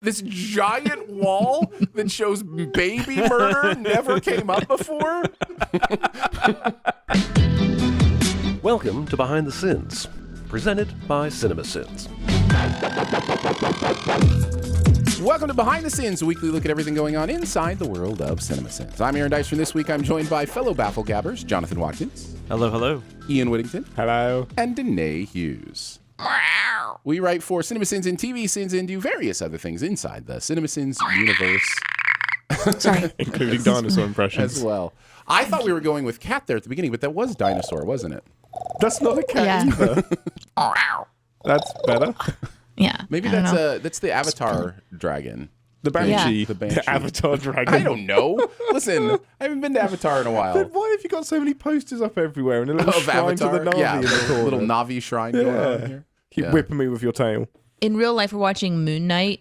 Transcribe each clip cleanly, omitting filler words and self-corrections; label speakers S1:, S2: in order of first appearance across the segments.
S1: This giant wall that shows baby murder never came up before?
S2: Welcome to Behind the Sins, presented by CinemaSins.
S1: Welcome to Behind the Sins, a weekly look at everything going on inside the world of CinemaSins. I'm Aaron Dice. From this week, I'm joined by fellow Bafflegabbers, Jonathan Watkins.
S3: Hello, hello.
S1: Ian Whittington.
S4: Hello.
S1: And Danae Hughes. We write for CinemaSins and TV Sins and do various other things inside the CinemaSins universe.
S5: Sorry.
S4: Including dinosaur impressions.
S1: As well. I thought we were going with cat there at the beginning, but that was dinosaur, wasn't it?
S4: That's not a cat either. That's better.
S5: Yeah.
S1: Maybe that's the Avatar dragon.
S4: The Banshee.
S5: Yeah.
S1: The Banshee.
S4: The Avatar dragon.
S1: I don't know. Listen, I haven't been to Avatar in a while.
S4: Then why have you got so many posters up everywhere and a little
S1: Of
S4: shrine
S1: Avatar?
S4: to the Navi
S1: Yeah,
S4: in the corner?
S1: little Navi shrine going on here.
S4: Keep whipping me with your tail.
S5: In real life, we're watching Moon Knight,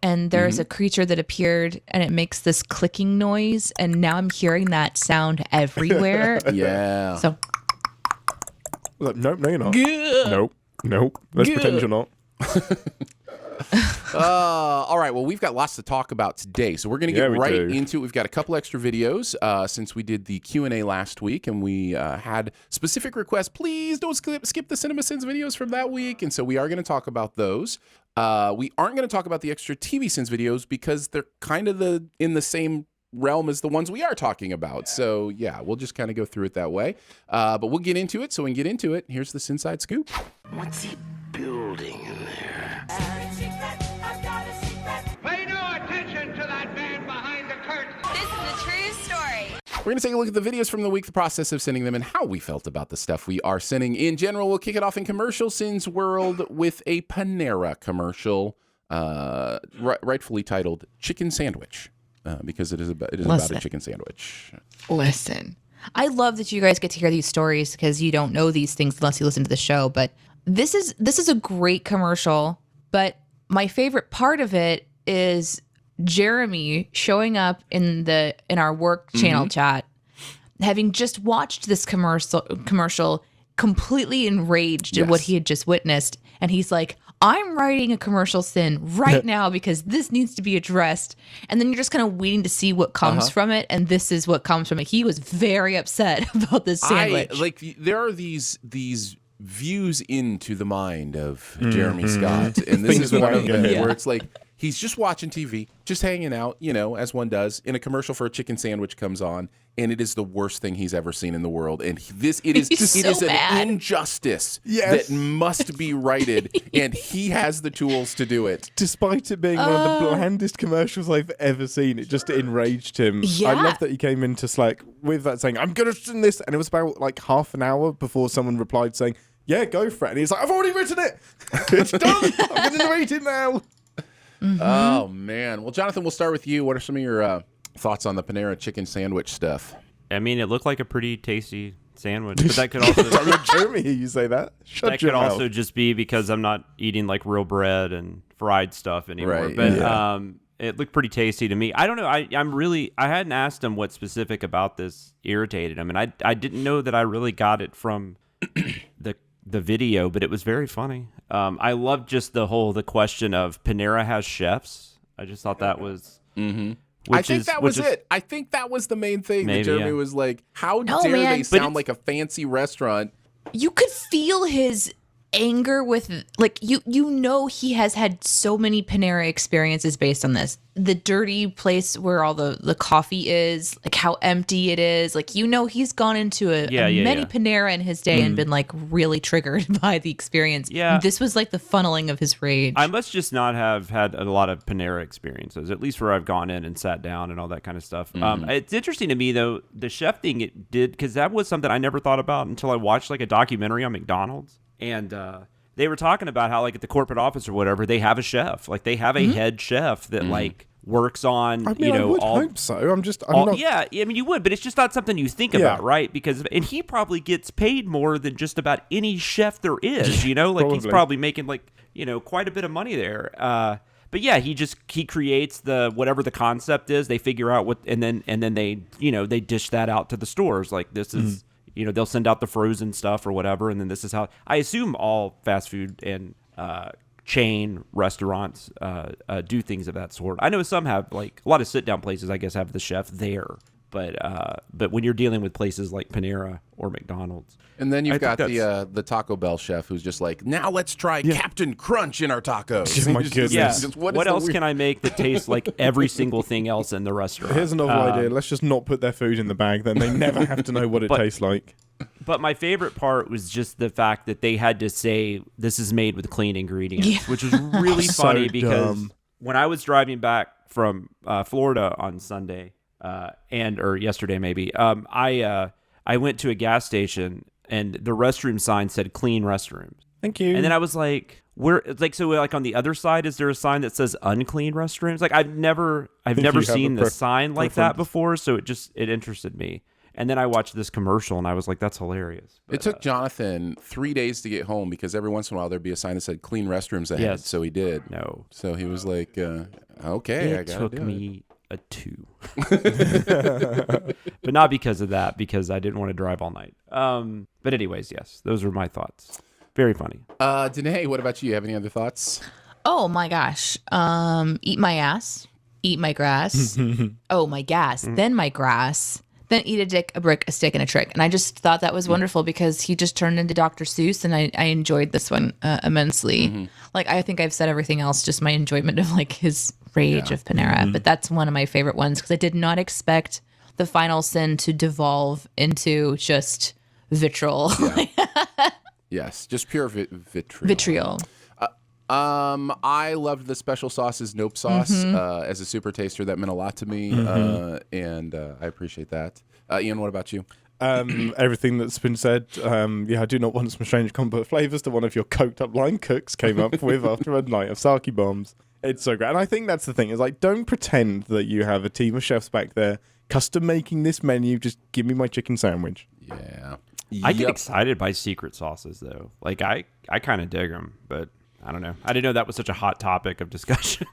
S5: and there's a creature that appeared and it makes this clicking noise. And now I'm hearing that sound everywhere.
S1: Yeah.
S5: So,
S4: Like, nope, no, you're not. Nope. Let's pretend you're not.
S1: All right. Well, we've got lots to talk about today, so we're going to get right into it. We've got a couple extra videos since we did the Q&A last week, and we had specific requests. Please don't skip the CinemaSins videos from that week, and so we are going to talk about those. We aren't going to talk about the extra TV Sins videos because they're kind of in the same realm as the ones we are talking about. So yeah, we'll just kind of go through it that way. But we'll get into it. So we can get into it, here's the SinSide Scoop.
S6: What's he building in there?
S7: Pay no attention to that man behind the curtain.
S8: This is a true story.
S1: We're going to take a look at the videos from the week, the process of sending them, and how we felt about the stuff we are sending. In general, we'll kick it off in Commercial Sins World with a Panera commercial, rightfully titled Chicken Sandwich, because it is about a chicken sandwich.
S5: listen. I love that you guys get to hear these stories because you don't know these things unless you listen to the show. But this is a great commercial. But my favorite part of it is Jeremy showing up in our work channel chat, having just watched this commercial completely enraged at what he had just witnessed. And he's like, I'm writing a commercial sin right now because this needs to be addressed. And then you're just kind of waiting to see what comes from it. And this is what comes from it. He was very upset about this sandwich.
S1: There are these views into the mind of Jeremy Scott. And this is one of them where it's like, he's just watching TV, just hanging out, as one does, and a commercial for a chicken sandwich comes on, and it is the worst thing he's ever seen in the world. And it is an injustice that must be righted, and he has the tools to do it.
S4: Despite it being one of the blandest commercials I've ever seen, it just enraged him.
S5: Yeah.
S4: I love that he came into Slack with that saying, I'm going to send this. And it was about like half an hour before someone replied saying, yeah, go for it. And he's like, I've already written it. It's done. I'm going to narrate it now.
S1: Oh, man. Well, Jonathan, we'll start with you. What are some of your thoughts on the Panera chicken sandwich stuff?
S3: I mean, it looked like a pretty tasty sandwich, but that could also
S4: Jeremy, you say that.
S3: That could also just be because I'm not eating like real bread and fried stuff anymore.
S1: Right,
S3: but it looked pretty tasty to me. I don't know. I hadn't asked him what specific about this irritated him, and I didn't know that I really got it from the video, but it was very funny. I loved just the question of Panera has chefs. I just thought that was.
S1: I think that was it. I think that was the main thing that Jeremy was like, how dare they sound like a fancy restaurant?
S5: You could feel his anger with, like, he has had so many Panera experiences based on this. The dirty place where all the coffee is, like how empty it is. Like, he's gone into many Panera in his day and been like really triggered by the experience.
S3: Yeah.
S5: This was like the funneling of his rage.
S3: I must just not have had a lot of Panera experiences, at least where I've gone in and sat down and all that kind of stuff. It's interesting to me, though, the chef thing it did, because that was something I never thought about until I watched like a documentary on McDonald's. And they were talking about how, like, at the corporate office or whatever, they have a chef. Like, they have a head chef that, like, works on,
S4: I would hope so. I'm not.
S3: Yeah, I mean, you would, but it's just not something you think about, right? And he probably gets paid more than just about any chef there is, Like, he's probably making, like, quite a bit of money there. But yeah, he creates whatever the concept is. They figure out what, and then they, they dish that out to the stores. Like, this is... they'll send out the frozen stuff or whatever, and then this is how I assume all fast food and chain restaurants do things of that sort. I know some have, like, a lot of sit-down places, I guess, have the chef there. But when you're dealing with places like Panera or McDonald's.
S1: And then you've got the Taco Bell chef who's just like, now let's try Captain Crunch in our tacos.
S4: Oh my goodness.
S3: Yeah. What else can I make that tastes like every single thing else in the restaurant?
S4: Here's another idea. Let's just not put their food in the bag. Then they never have to know what it tastes like.
S3: But my favorite part was just the fact that they had to say this is made with clean ingredients, which was really funny because when I was driving back from Florida on Sunday, or yesterday maybe, I went to a gas station and the restroom sign said clean restrooms.
S4: Thank you.
S3: And then I was like, like on the other side, is there a sign that says unclean restrooms? Like I've never seen the sign like that before, so it interested me. And then I watched this commercial and I was like, that's hilarious. But,
S1: it took Jonathan 3 days to get home because every once in a while there'd be a sign that said clean restrooms ahead.
S3: Yes.
S1: So he did.
S3: No.
S1: So he was like, okay, I got to do it.
S3: It took me a 2. But not because of that, because I didn't want to drive all night. But anyways, yes, those were my thoughts. Very funny.
S1: Danae, what about you? Have any other thoughts?
S5: Oh my gosh. Eat my ass. Eat my grass. Oh, my gas. Then my grass. Then eat a dick, a brick, a stick, and a trick. And I just thought that was wonderful because he just turned into Dr. Seuss, and I enjoyed this one immensely. Like, I think I've said everything else, just my enjoyment of, like, his rage of Panera. But that's one of my favorite ones because I did not expect the final sin to devolve into just vitriol.
S1: Yeah. Yes, just pure vitriol. I loved the special sauce's Nope sauce as a super taster. That meant a lot to me, and I appreciate that. Ian, what about you?
S4: Everything that's been said. I do not want some strange combo flavors that one of your coked up line cooks came up with after a night of sake bombs. It's so great. And I think that's the thing, is like, don't pretend that you have a team of chefs back there custom making this menu. Just give me my chicken sandwich.
S1: Yeah.
S3: I get excited by secret sauces, though. Like, I kind of dig them, but I don't know. I didn't know that was such a hot topic of discussion.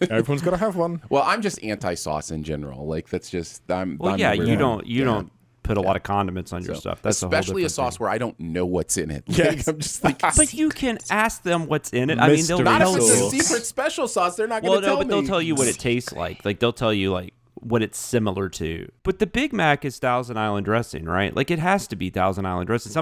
S4: Everyone's got to have one.
S1: Well, I'm just anti-sauce in general. Like, that's just
S3: you don't put a lot of condiments on your stuff. That's
S1: especially a sauce where I don't know what's in it. Like, I'm just like,
S3: but you can ask them what's in it. I mean, they'll
S1: not
S3: tell
S1: if it's
S3: you.
S1: a secret special sauce. They're not going to tell me.
S3: But they'll tell you what it tastes like. Like, they'll tell you like what it's similar to. But the Big Mac is Thousand Island dressing, right? Like, it has to be Thousand Island dressing.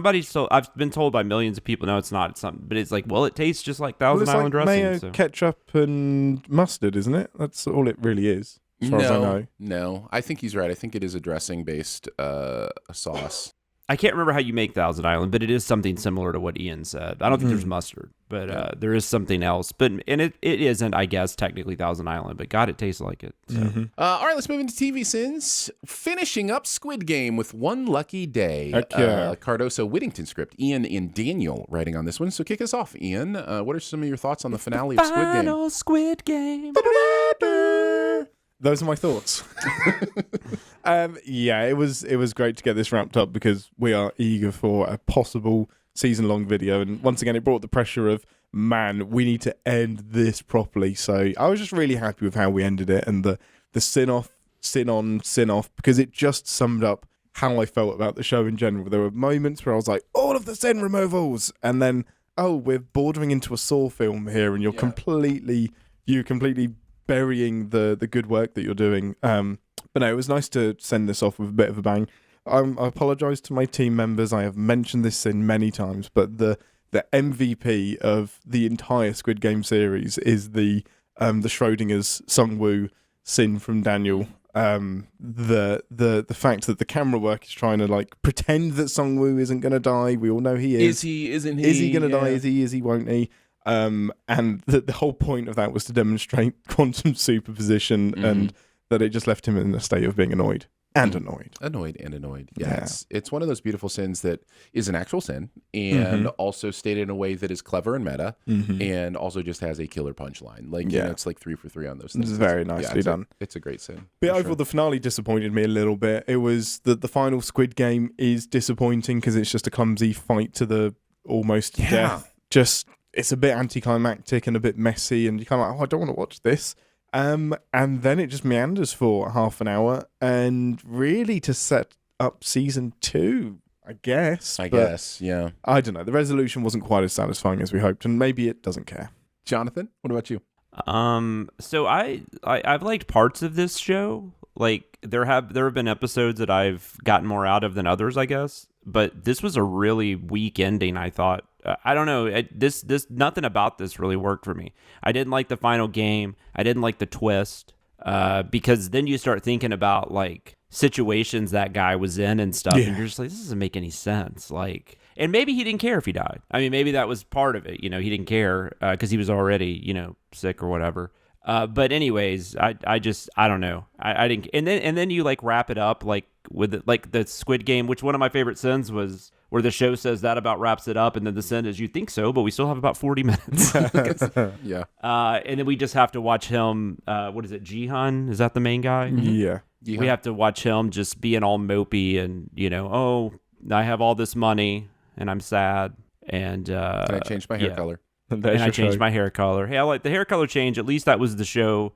S3: I've been told by millions of people, no, it's not. It's something, but it's like, well, it tastes just like Thousand Island dressing.
S4: Mayo, ketchup, and mustard, isn't it? That's all it really is, as far as I know.
S1: No, I think he's right. I think it is a dressing-based sauce.
S3: I can't remember how you make Thousand Island, but it is something similar to what Ian said. I don't think there's mustard, but there is something else. And it isn't, I guess, technically Thousand Island, but God, it tastes like it. So.
S1: All right, let's move into TV sins. Finishing up Squid Game with One Lucky Day. Cardoso Whittington script. Ian and Daniel writing on this one. So kick us off, Ian. What are some of your thoughts on the finale of Squid Game?
S3: Final Squid Game.
S4: Those are my thoughts. It was great to get this wrapped up because we are eager for a possible season-long video. And once again, it brought the pressure of, man, we need to end this properly. So I was just really happy with how we ended it and the sin-off, sin-on, sin-off, because it just summed up how I felt about the show in general. There were moments where I was like, all of the sin removals! And then, we're bordering into a Saw film here and you're completely burying the good work that you're doing. But no, it was nice to send this off with a bit of a bang. I apologise to my team members. I have mentioned this sin many times, but the MVP of the entire Squid Game series is the Schrodinger's Sungwoo sin from Daniel. The fact that the camera work is trying to like pretend that Sungwoo isn't going to die. We all know he is.
S1: Is he? Isn't he?
S4: Is he going to die? Is he? Is he? Won't he? And the whole point of that was to demonstrate quantum superposition and that it just left him in a state of being annoyed. Yeah,
S1: it's one of those beautiful sins that is an actual sin and also stated in a way that is clever and meta and also just has a killer punchline. Like, you know, it's like 3 for 3 on those things.
S4: It's very nicely done.
S1: It's a great sin.
S4: But overall, the finale disappointed me a little bit. It was that the final Squid Game is disappointing because it's just a clumsy fight to the almost death. It's a bit anticlimactic and a bit messy, and you're kind of like, I don't want to watch this. And then it just meanders for half an hour, and really to set up season 2, I guess.
S1: I guess, yeah.
S4: I don't know. The resolution wasn't quite as satisfying as we hoped, and maybe it doesn't care.
S1: Jonathan, what about you?
S3: So I've liked parts of this show. Like there have been episodes that I've gotten more out of than others, I guess. But this was a really weak ending, I thought. I don't know. This nothing about this really worked for me. I didn't like the final game. I didn't like the twist. Because then you start thinking about like situations that guy was in and stuff, and you're just like, this doesn't make any sense. Like, and maybe he didn't care if he died. I mean, maybe that was part of it. You know, he didn't care because he was already, you know, sick or whatever. But anyways, I don't know. I didn't. And then you like wrap it up like with like the Squid Game, which one of my favorite sins was where the show says that about wraps it up, and then the sin is you think so, but we still have about 40 minutes.
S1: Yeah.
S3: And then we just have to watch him. What is it? Jihan? Is that the main guy?
S4: Yeah.
S3: We have to watch him just being all mopey and, you know, oh, I have all this money and I'm sad. And
S1: Can I change my hair color?
S3: And I changed my hair color. Hey, I like the hair color change. At least that was the show,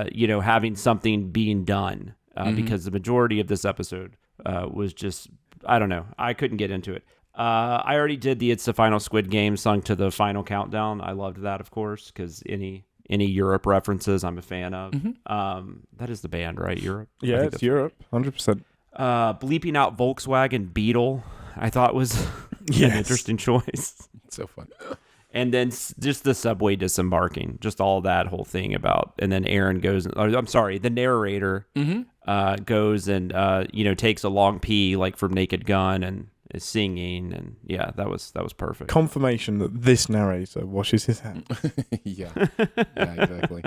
S3: you know, having something being done because the majority of this episode was just, I don't know. I couldn't get into it. I already did the It's the Final Squid Game sung to the final countdown. I loved that, of course, because any Europe references I'm a fan of. That is the band, right? Europe?
S4: Yeah, it's Europe, 100%.
S3: Bleeping out Volkswagen Beetle, I thought was an interesting choice.
S1: It's so fun.
S3: And then just the subway disembarking, just all that whole thing about, and then Aaron goes, the narrator goes and, you know, takes a long pee like from Naked Gun and is singing, and yeah, that was perfect.
S4: Confirmation that this narrator washes his hands.
S1: Yeah, exactly.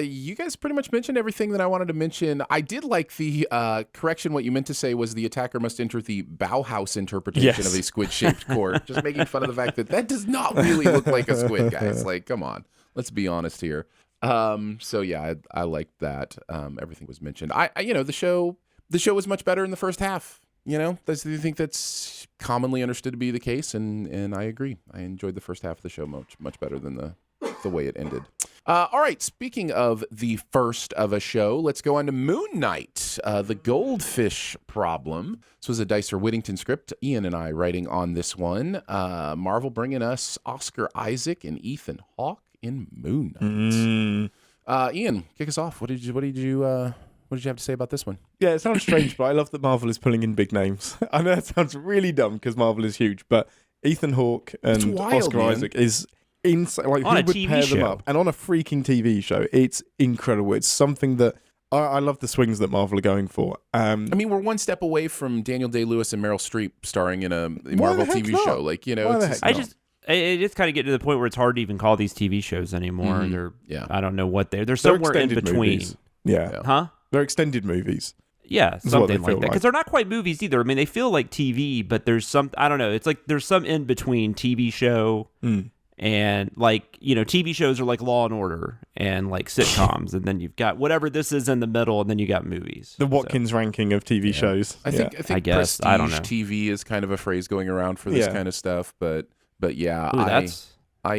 S1: You guys pretty much mentioned everything that I wanted to mention. I did like the correction. What you meant to say was the attacker must enter the Bauhaus interpretation of a squid-shaped court. Just making fun of the fact that does not really look like a squid, guys. Like, come on, let's be honest here. So yeah, I liked that. Everything was mentioned. You know, the show was much better in the first half. You know, I think that's commonly understood to be the case, and I agree. I enjoyed the first half of the show much better than the way it ended. All right, speaking of the first of a show, let's go on to Moon Knight, the Goldfish Problem. This was a Dicer Whittington script. Ian and I writing on this one. Marvel bringing us Oscar Isaac and Ethan Hawke in Moon Knight. Ian, kick us off. What did you have to say about this one?
S4: Yeah, it sounds strange, but I love that Marvel is pulling in big names. I know that sounds really dumb because Marvel is huge, but Ethan Hawke and Oscar Isaac is insane. Like,
S3: on
S4: who
S3: a
S4: would
S3: TV
S4: pair
S3: show.
S4: them up? And on a freaking TV show, it's incredible. It's something that I love the swings that Marvel are going for.
S1: I mean, we're one step away from Daniel Day-Lewis and Meryl Streep starring in a Marvel TV show. Like, you know,
S3: it just kind of get to the point where it's hard to even call these TV shows anymore. I don't know what they're somewhere in between.
S4: Movies. Yeah.
S3: Huh?
S4: They're extended movies.
S3: Yeah, something like that. Because they're not quite movies either. I mean, they feel like TV, but there's some, I don't know. It's like there's some in between TV show and like, you know, TV shows are like Law and Order and like sitcoms. And then you've got whatever this is in the middle, and then you got movies.
S4: The Watkins ranking of TV shows.
S1: I think
S3: guess, I don't know.
S1: TV is kind of a phrase going around for this kind of stuff. But yeah,
S3: Ooh,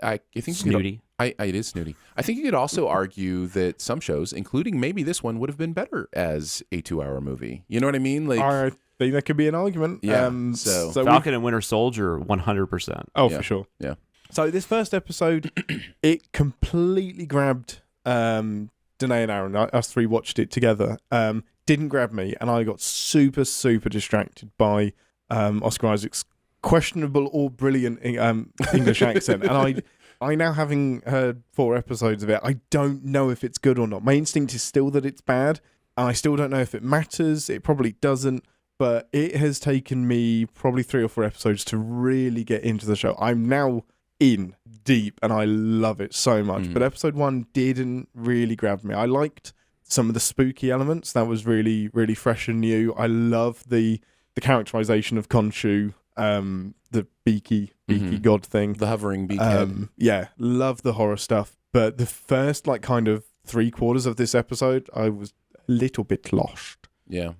S1: I think
S3: snooty.
S1: It is snooty. I think you could also argue that some shows, including maybe this one, would have been better as a 2-hour movie. You know what I mean? Like,
S4: I think that could be an argument.
S1: Yeah.
S3: So Falcon and Winter Soldier, 100%.
S4: Oh, for sure.
S1: Yeah.
S4: So this first episode, it completely grabbed Danae and Aaron. Us three watched it together. Didn't grab me, and I got super, super distracted by Oscar Isaac's questionable or brilliant English accent. And I now, having heard 4 episodes of it, I don't know if it's good or not. My instinct is still that it's bad, and I still don't know if it matters. It probably doesn't, but it has taken me probably 3 or 4 episodes to really get into the show. I'm now in deep, and I love it so much. But episode 1 didn't really grab me. I liked some of the spooky elements. That was really, really fresh and new. I love the characterization of Khonshu, the beaky god thing,
S1: the hovering beak head.
S4: Yeah, love the horror stuff, but the first like kind of 3/4 of this episode I was a little bit lost.
S1: Yeah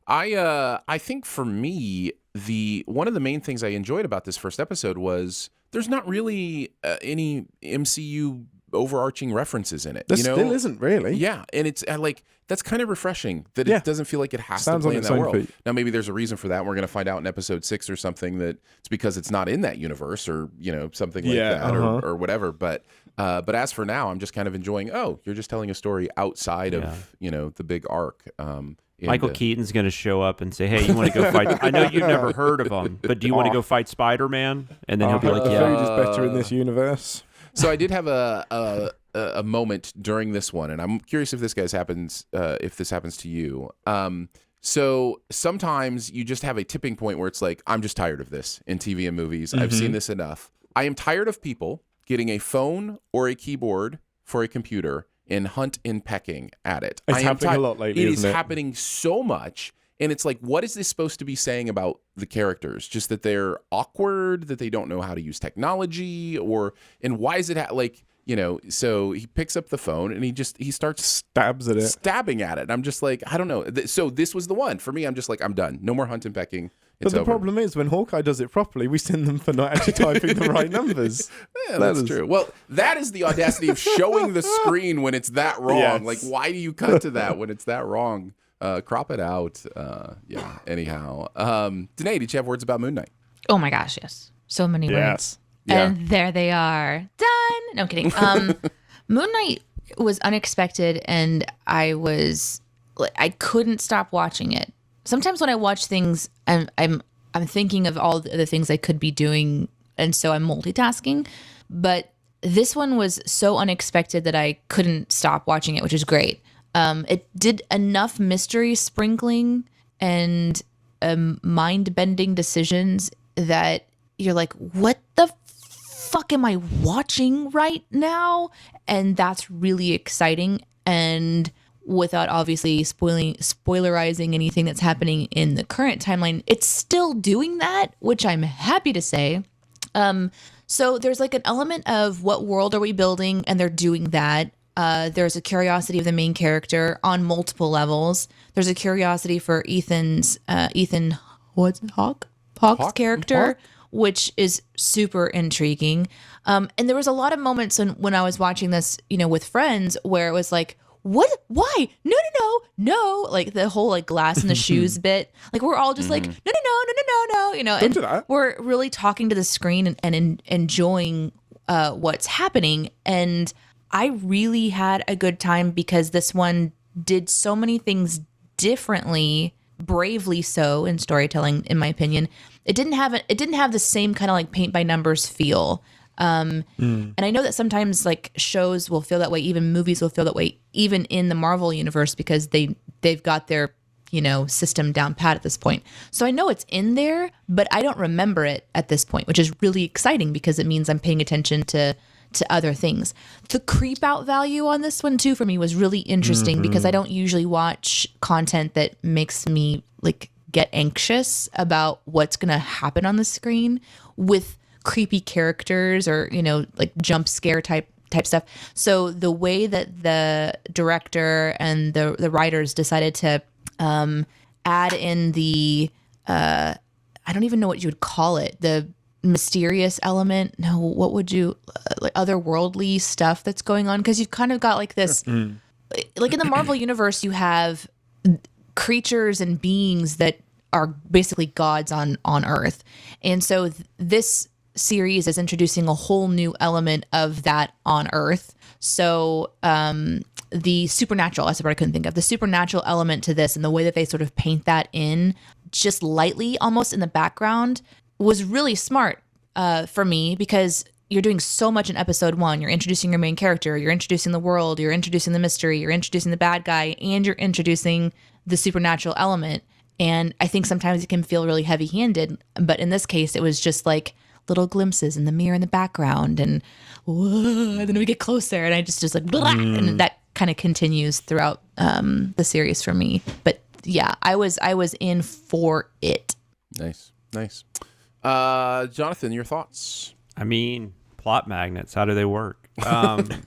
S1: I think for me, one of the main things I enjoyed about this first episode was there's not really any MCU overarching references in it.
S4: There still isn't really.
S1: Yeah, and it's like that's kind of refreshing that it doesn't feel like it has to play in that world. Now maybe there's a reason for that. We're going to find out in episode 6 or something that it's because it's not in that universe or something like that or whatever. But as for now, I'm just kind of enjoying. Oh, you're just telling a story outside of the big arc.
S3: Michael Keaton's going to show up and say, "Hey, you want to go fight? I know you've never heard of him, but do you want to go fight Spider-Man?" And then he'll be like,
S4: "Yeah, the food is better in this universe."
S1: So I did have a moment during this one, and I'm curious if this happens to you. So sometimes you just have a tipping point where it's like, I'm just tired of this in TV and movies. I've seen this enough. I am tired of people getting a phone or a keyboard for a computer and hunt and pecking at it.
S4: It's happening a lot lately,
S1: It is happening so much. And it's like, what is this supposed to be saying about the characters? Just that they're awkward, that they don't know how to use technology, and why is it so he picks up the phone and he starts stabbing at it. I'm just like, I don't know. So this was the one for me. I'm just like, I'm done. No more hunt and pecking.
S4: But the problem is when Hawkeye does it properly, we send them for not actually typing the right numbers.
S1: Yeah, that's true. Well, that is the audacity of showing the screen when it's that wrong. Yes. Like, why do you cut to that when it's that wrong? Crop it out. Anyhow. Danae, did you have words about Moon Knight?
S5: Oh my gosh, yes. So many words. Yeah. And there they are. Done. No, I'm kidding. Moon Knight was unexpected, and I couldn't stop watching it. Sometimes when I watch things, I'm thinking of all the other things I could be doing, and so I'm multitasking. But this one was so unexpected that I couldn't stop watching it, which is great. It did enough mystery sprinkling and mind-bending decisions that you're like, what the fuck am I watching right now? And that's really exciting. And without obviously spoilerizing anything that's happening in the current timeline, it's still doing that, which I'm happy to say. So there's like an element of what world are we building, and they're doing that. There's a curiosity of the main character on multiple levels. There's a curiosity for Hawk's character, which is super intriguing. And there was a lot of moments when I was watching this, with friends, where it was like, what? Why? No. Like the whole like glass in the shoes bit. Like we're all just like, no. And we're really talking to the screen and enjoying what's happening. And I really had a good time because this one did so many things differently, bravely so in storytelling, in my opinion. It didn't have the same kind of like paint by numbers feel. And I know that sometimes like shows will feel that way, even movies will feel that way, even in the Marvel universe, because they've got their system down pat at this point. So I know it's in there, but I don't remember it at this point, which is really exciting because it means I'm paying attention to other things. The creep out value on this one too for me was really interesting because I don't usually watch content that makes me like get anxious about what's going to happen on the screen with creepy characters or like jump scare type stuff. So the way that the director and the writers decided to add in the I don't even know what you would call it, the mysterious element. No, what would you like otherworldly stuff that's going on? Because you've kind of got like this like in the Marvel universe, you have creatures and beings that are basically gods on Earth. And so this series is introducing a whole new element of that on Earth. So the supernatural, that's what I couldn't think of. The supernatural element to this and the way that they sort of paint that in just lightly, almost in the background, was really smart for me because you're doing so much in episode 1. You're introducing your main character, you're introducing the world, you're introducing the mystery, you're introducing the bad guy, and you're introducing the supernatural element. And I think sometimes it can feel really heavy-handed, but in this case, it was just like little glimpses in the mirror in the background, and then we get closer, and I just like, blah, and that kind of continues throughout the series for me. But yeah, I was in for it.
S1: Nice. Jonathan, your thoughts?
S3: I mean, plot magnets. How do they work? I'm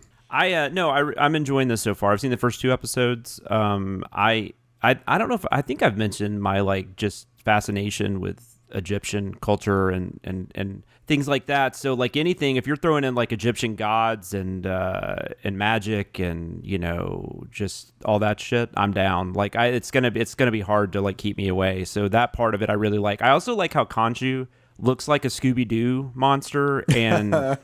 S3: enjoying this so far. I've seen the first 2 episodes. I don't know if I think I've mentioned my like just fascination with Egyptian culture and things like that. So like anything, if you're throwing in like Egyptian gods and magic and just all that shit, I'm down. Like it's gonna be hard to like keep me away. So that part of it I really like. I also like how Khonshu looks like a Scooby-Doo monster and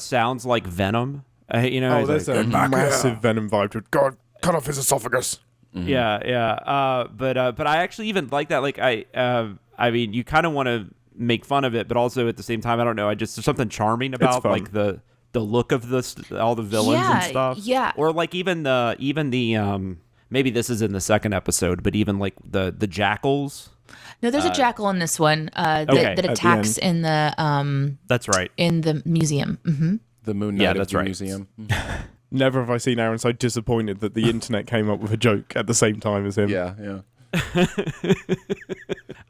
S3: sounds like Venom.
S4: There's a massive Venom vibe to it. God, cut off his esophagus.
S3: Mm-hmm. Yeah. But I actually even like that. Like I mean, you kind of want to make fun of it, but also at the same time, I don't know. There's something charming about like the look of all the villains and stuff.
S5: Yeah.
S3: Or like even the maybe this is in the second episode, but even like the jackals.
S5: No, there's a jackal in this one that attacks in the
S3: That's right,
S5: in the museum. Mm-hmm.
S1: The Moon Knight of the museum.
S4: Never have I seen Aaron so disappointed that the internet came up with a joke at the same time as him.
S1: Yeah.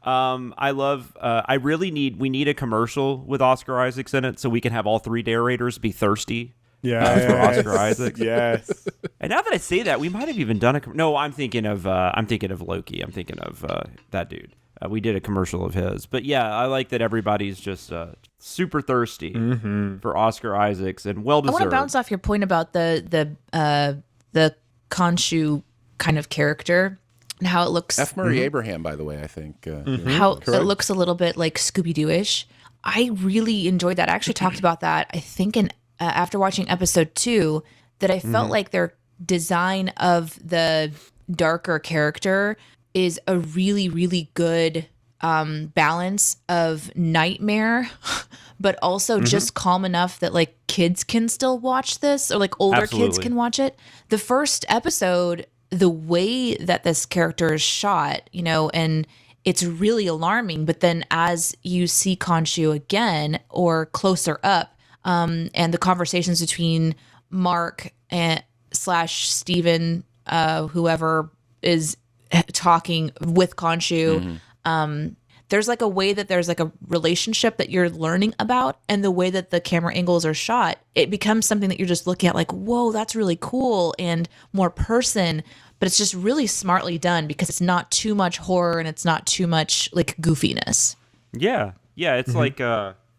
S3: I love. We need a commercial with Oscar Isaacs in it, so we can have all three narrators be thirsty.
S4: Yeah,
S3: for Oscar Isaacs.
S4: Yes.
S3: And now that I say that, we might have even done no. I'm thinking of Loki. I'm thinking of that dude. We did a commercial of his, but yeah, I like that everybody's just super thirsty for Oscar Isaacs and well deserved.
S5: I want to bounce off your point about the Khonshu kind of character and how it looks.
S1: F. Murray Abraham, by the way, I think.
S5: How it looks a little bit like Scooby-Doo-ish. I really enjoyed that. I actually talked about that, I think, after watching episode 2, that I felt like their design of the darker character is a really, really good balance of nightmare, but also just calm enough that like kids can still watch this, or like older kids can watch it. The first episode, the way that this character is shot, and it's really alarming. But then as you see Khonshu again or closer up, and the conversations between Mark and / Steven, whoever is talking with Khonshu, there's like a way that there's like a relationship that you're learning about, and the way that the camera angles are shot, it becomes something that you're just looking at like, whoa, that's really cool and more person. But it's just really smartly done because it's not too much horror and it's not too much like goofiness.
S3: Yeah. It's like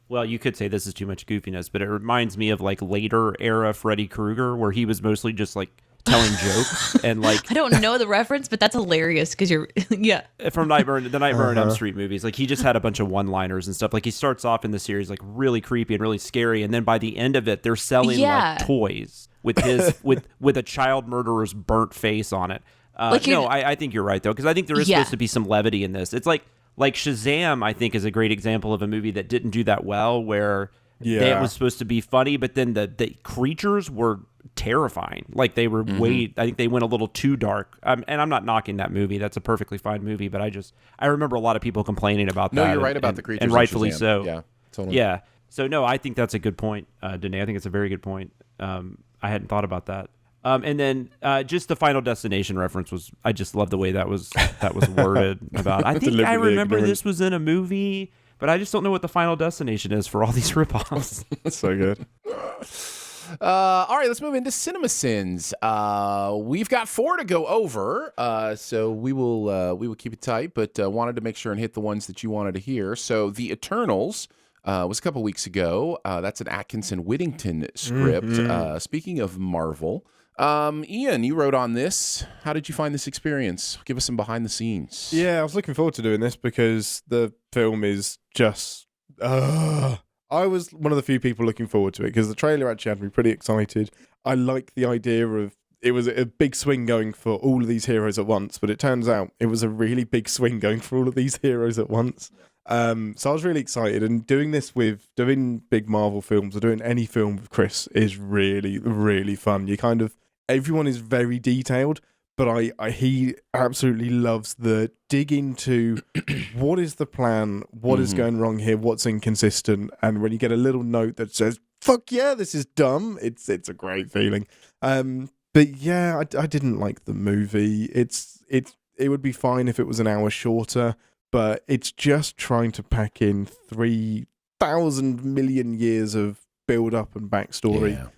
S3: well, you could say this is too much goofiness, but it reminds me of like later era Freddy Krueger, where he was mostly just like telling jokes and like
S5: I don't know the reference, but that's hilarious because you're
S3: from the Nightmare on Elm Street movies. Like he just had a bunch of one-liners and stuff. Like he starts off in the series like really creepy and really scary, and then by the end of it, they're selling like toys with his with a child murderer's burnt face on it. I think you're right though, because I think there is supposed to be some levity in this. It's like Shazam, I think, is a great example of a movie that didn't do that well, where it was supposed to be funny, but then the creatures were terrifying. Like they were I think they went a little too dark. And I'm not knocking that movie. That's a perfectly fine movie, but I remember a lot of people complaining about that.
S1: No, you're right about the creatures.
S3: And rightfully
S1: Shazam.
S3: so.
S1: Yeah, totally.
S3: Yeah. So no, I think that's a good point, Danae. I think it's a very good point. I hadn't thought about that. And then just the Final Destination reference I just love the way that was worded about. I think I remember this was in a movie, but I just don't know what the Final Destination is for all these ripoffs.
S4: That's so good.
S1: All right, let's move into CinemaSins. We've got 4 to go over, so we will keep it tight, but wanted to make sure and hit the ones that you wanted to hear. So The Eternals was a couple weeks ago. That's an Atkinson Whittington script. Speaking of Marvel, Ian, you wrote on this. How did you find this experience? Give us some behind the scenes.
S4: Yeah, I was looking forward to doing this because the film is just... I was one of the few people looking forward to it because the trailer actually had me pretty excited. I like the idea of it was a big swing going for all of these heroes at once, but it turns out it was a really big swing going for all of these heroes at once. So I was really excited, and doing big Marvel films or doing any film with Chris is really, really fun. Everyone is very detailed, but he absolutely loves the dig into what is the plan, what is going wrong here, what's inconsistent, and when you get a little note that says, fuck yeah, this is dumb, it's a great feeling. But yeah, I didn't like the movie. It would be fine if it was an hour shorter, but it's just trying to pack in 3,000 million years of build-up and backstory.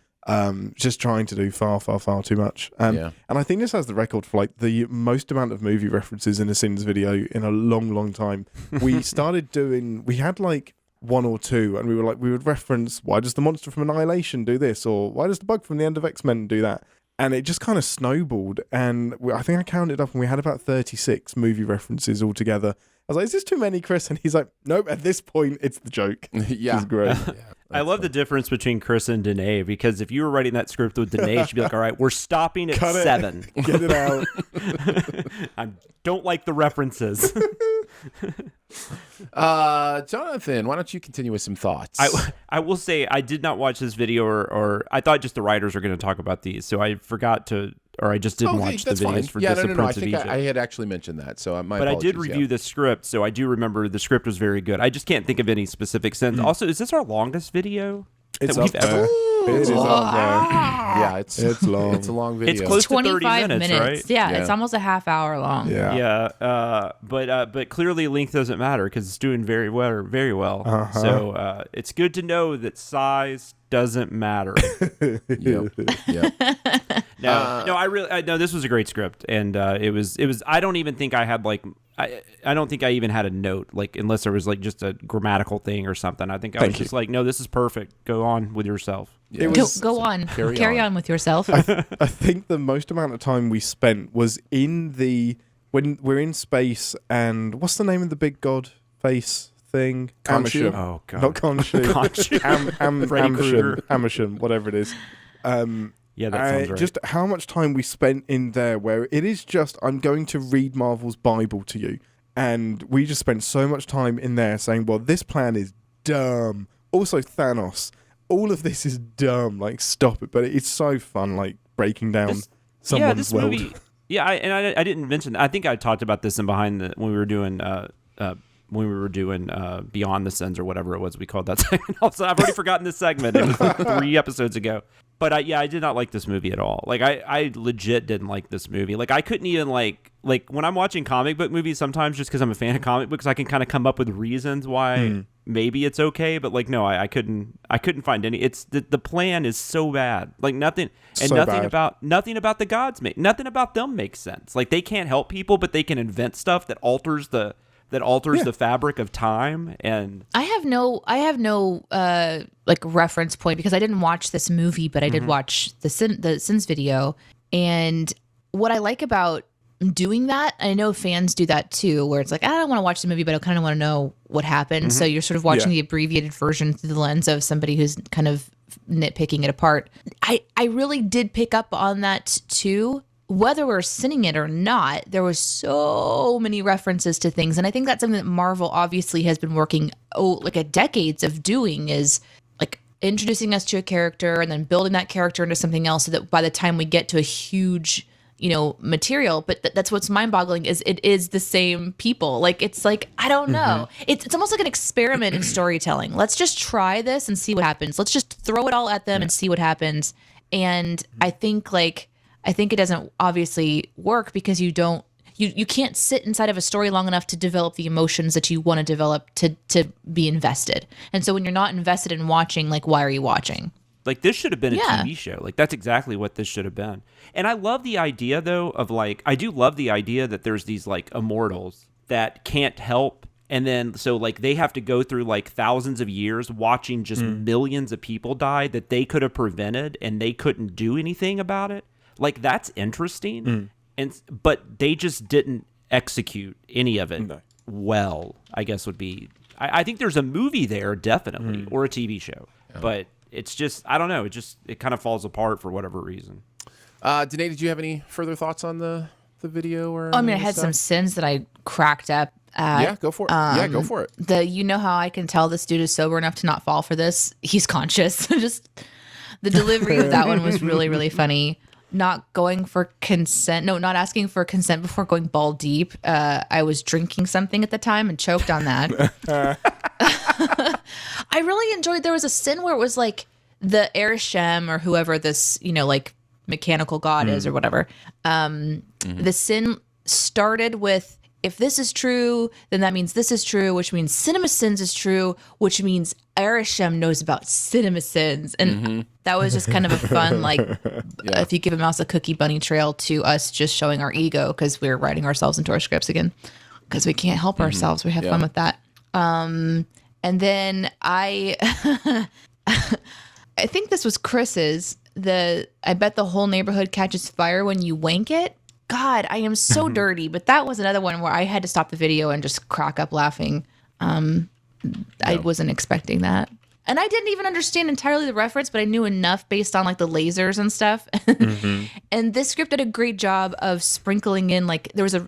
S4: just trying to do far too much. And I think this has the record for like the most amount of movie references in a Sins video in a long time. We had like one or two, and we would reference, why does the monster from Annihilation do this, or why does the bug from the end of X-Men do that? And it just kind of snowballed, and I think I counted up, and we had about 36 movie references altogether. I was like, is this too many, Chris? And he's like, nope, at this point, it's the joke.
S1: Yeah.
S4: Which is great.
S3: I love the difference between Chris and Danae, because if you were writing that script with Danae, she'd be like, all right, we're stopping at 7.
S4: Get it out.
S3: I don't like the references.
S1: Jonathan, why don't you continue with some thoughts?
S3: I will say I did not watch this video, or I thought just the writers were going to talk about these, so I forgot to, or I just didn't watch the videos for this.
S1: No. I think I had actually mentioned that, so my apologies.
S3: I did review the script, so I do remember the script was very good. I just can't think of any specific sense. Also, is this our longest video
S4: that we've ever? It is up there.
S1: Yeah, it's
S4: long.
S1: It's a long video.
S3: It's close to 30
S5: 25
S3: minutes, right?
S5: Yeah, it's almost a half hour long.
S3: Yeah. But clearly length doesn't matter because it's doing very well. So it's good to know that size doesn't matter.
S1: Yep.
S3: No, this was a great script, and it was. I don't even think I had like. I don't think I even had a note, like, unless there was like just a grammatical thing or something. I think I was just like, no, this is perfect. Go on with yourself.
S1: Yeah.
S5: Go on. Carry on with yourself.
S4: I think the most amount of time we spent was in when we're in space, and what's the name of the big god face thing?
S1: Khonshu?
S3: Oh god,
S4: not Khonshu.
S3: Khonshu.
S4: Amersham, whatever it is.
S3: Yeah, that sounds right.
S4: Just how much time we spent in there, where it is just, I'm going to read Marvel's Bible to you, and we just spent so much time in there saying, well, this plan is dumb. Also, Thanos. All of this is dumb. Like, stop it. But it's so fun, like, breaking down someone's world.
S3: Movie, I didn't mention. I think I talked about this in when we were doing Beyond the Sins or whatever it was we called that segment. Also, I've already forgotten this segment. It was like 3 episodes ago. But I did not like this movie at all. Like I legit didn't like this movie. Like I couldn't even like when I'm watching comic book movies sometimes, just because I'm a fan of comic books, I can kind of come up with reasons why maybe it's okay. But like no, I couldn't find any. It's the plan is so bad. Like nothing about the gods nothing about them makes sense. Like they can't help people, but they can invent stuff that alters the fabric of time. And
S5: I have no like reference point because I didn't watch this movie, but I did watch the Sins video. And what I like about doing that, I know fans do that too, where it's like, I don't want to watch the movie, but I kind of want to know what happened. So you're sort of watching the abbreviated version through the lens of somebody who's kind of nitpicking it apart. I really did pick up on that too. Whether we're sinning it or not, there was so many references to things. And I think that's something that Marvel obviously has been working like a decades of doing, is like introducing us to a character and then building that character into something else so that by the time we get to a huge, material, but that's what's mind-boggling is it is the same people. Like, it's like, I don't know. It's almost like an experiment in storytelling. Let's just try this and see what happens. Let's just throw it all at them and see what happens. And I think it doesn't obviously work because you can't sit inside of a story long enough to develop the emotions that you want to develop to be invested. And so when you're not invested in watching, like, why are you watching?
S3: Like, this should have been a TV show. Like, that's exactly what this should have been. And I love the idea, though, of, like, I do love the idea that there's these, like, immortals that can't help. And then, so, like, they have to go through, like, thousands of years watching just millions of people die that they could have prevented, and they couldn't do anything about it. Like, that's interesting. But they just didn't execute any of it well, I guess would be. I think there's a movie there, definitely, or a TV show. Yeah. But it's just, I don't know. It kind of falls apart for whatever reason.
S1: Danae, did you have any further thoughts on the video? Or
S5: I had some sins that I cracked up at.
S1: Yeah, go for it. Go for it.
S5: You know how I can tell this dude is sober enough to not fall for this? He's conscious. Just the delivery of that one was really, really funny. Not going for consent. No, not asking for consent before going ball deep. I was drinking something at the time and choked on that. I really enjoyed, there was a sin where it was like the Arishem or whoever this, like mechanical god is or whatever. The sin started with if this is true, then that means this is true, which means CinemaSins is true, which means Arishem knows about CinemaSins. And that was just kind of a fun, like, if you give a mouse a cookie bunny trail to us just showing our ego because we're writing ourselves into our scripts again because we can't help ourselves. We have fun with that. And then I think this was Chris's, I bet the whole neighborhood catches fire when you wank it. God, I am so dirty. But that was another one where I had to stop the video and just crack up laughing. I wasn't expecting that. And I didn't even understand entirely the reference, but I knew enough based on like the lasers and stuff. And this script did a great job of sprinkling in, like, there was a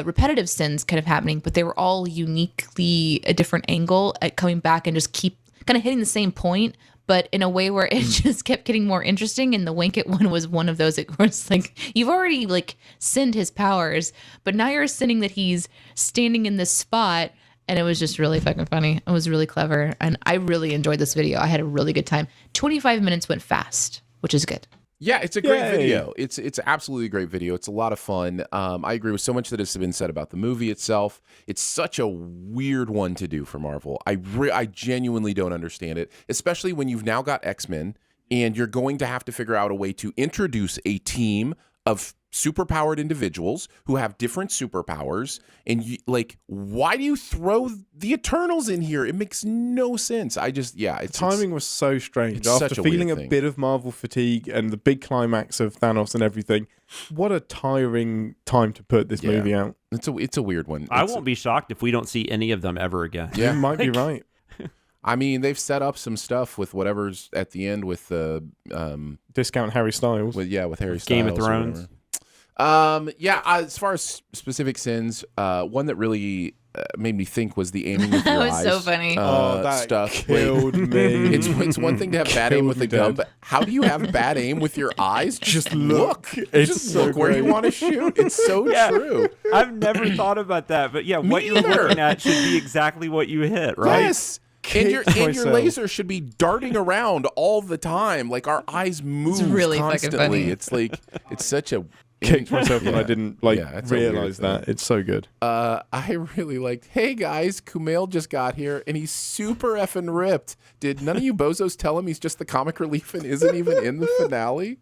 S5: repetitive sins kind of happening, but they were all uniquely a different angle at coming back and just keep kind of hitting the same point, but in a way where it just kept getting more interesting. And the Wink It one was one of those. It was like, you've already like sinned his powers, but now you're sinning that he's standing in this spot. And it was just really fucking funny. It was really clever. And I really enjoyed this video. I had a really good time. 25 minutes went fast, which is good.
S1: Yeah, it's a great video. It's absolutely a great video. It's a lot of fun. I agree with so much that has been said about the movie itself. It's such a weird one to do for Marvel. I genuinely don't understand it, especially when you've now got X-Men and you're going to have to figure out a way to introduce a team of superpowered individuals who have different superpowers, and why do you throw the Eternals in here? It makes no sense. The
S4: timing was so strange. After feeling a bit of Marvel fatigue and the big climax of Thanos and everything, what a tiring time to put this movie out.
S1: It's a weird one.
S3: I won't be shocked if we don't see any of them ever again.
S4: Yeah, you might be right.
S1: I mean, they've set up some stuff with whatever's at the end with the
S4: discount Harry Styles.
S1: With Harry Styles.
S3: Game of Thrones.
S1: As far as specific sins, one that really made me think was the aiming with your eyes.
S5: That was so funny.
S4: That
S1: stuff
S4: killed me.
S1: It's one thing to have bad aim with a gun, but how do you have bad aim with your eyes? Just look.
S4: It's so
S1: look where you want to shoot. It's so true.
S3: I've never thought about that, but what you're looking at should be exactly what you hit, right?
S1: Yes. And your laser should be darting around all the time. Like, our eyes move constantly. It's like, it's such a...
S4: Kicked myself when I didn't realize that. It's so good.
S1: I really liked, hey guys, Kumail just got here and he's super effing ripped. Did none of you bozos tell him he's just the comic relief and isn't even in the finale?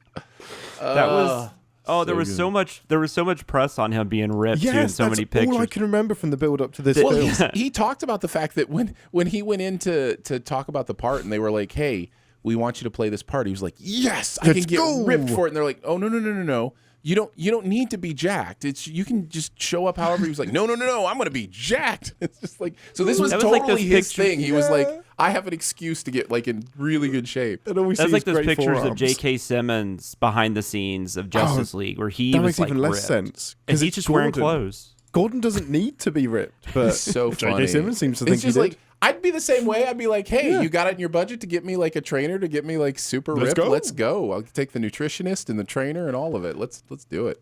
S3: That was... Oh, there was so much press on him being ripped too, in so many pictures.
S4: All I can remember from the build up to this film.
S1: He talked about the fact that when he went in to talk about the part and they were like, "Hey, we want you to play this part," he was like, "Yes, I can get ripped for it." And they're like, "Oh, no. You don't need to be jacked. You can just show up however." He was like, no, I'm gonna be jacked. It's just like, so this was totally his thing. He was like, I have an excuse to get like in really good shape.
S3: That's like those pictures of J.K. Simmons behind the scenes of Justice League where he was like
S4: even less
S3: ripped.
S4: Sense
S3: And he's just wearing clothes.
S4: Gordon doesn't need to be ripped, but
S1: it's so funny.
S4: J.K. Simmons seems to think he did.
S1: Like, I'd be the same way. I'd be like, hey, you got it in your budget to get me like a trainer to get me like super ripped? Let's go. I'll take the nutritionist and the trainer and all of it. Let's do it.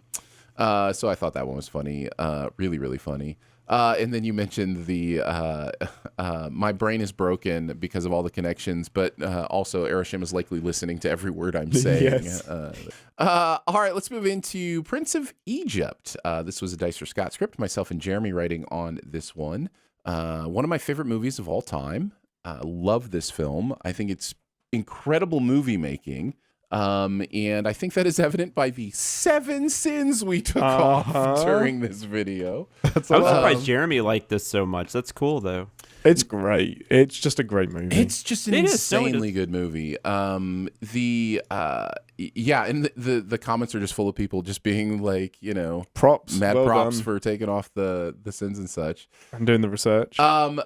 S1: So I thought that one was funny. Really, really funny. And then you mentioned the my brain is broken because of all the connections, but also Arishem is likely listening to every word I'm saying.
S4: Yes.
S1: All right, let's move into Prince of Egypt. This was a Dicer Scott script. Myself and Jeremy writing on this one. One of my favorite movies of all time. Love this film. I think it's incredible movie making. And I think that is evident by the 7 sins we took off during this video.
S3: I was surprised Jeremy liked this so much. That's cool, though.
S4: It's great. It's just a great movie.
S1: It's just an insanely good movie. And the comments are just full of people just being like,
S4: props,
S1: props for taking off the sins and such.
S4: And doing the research.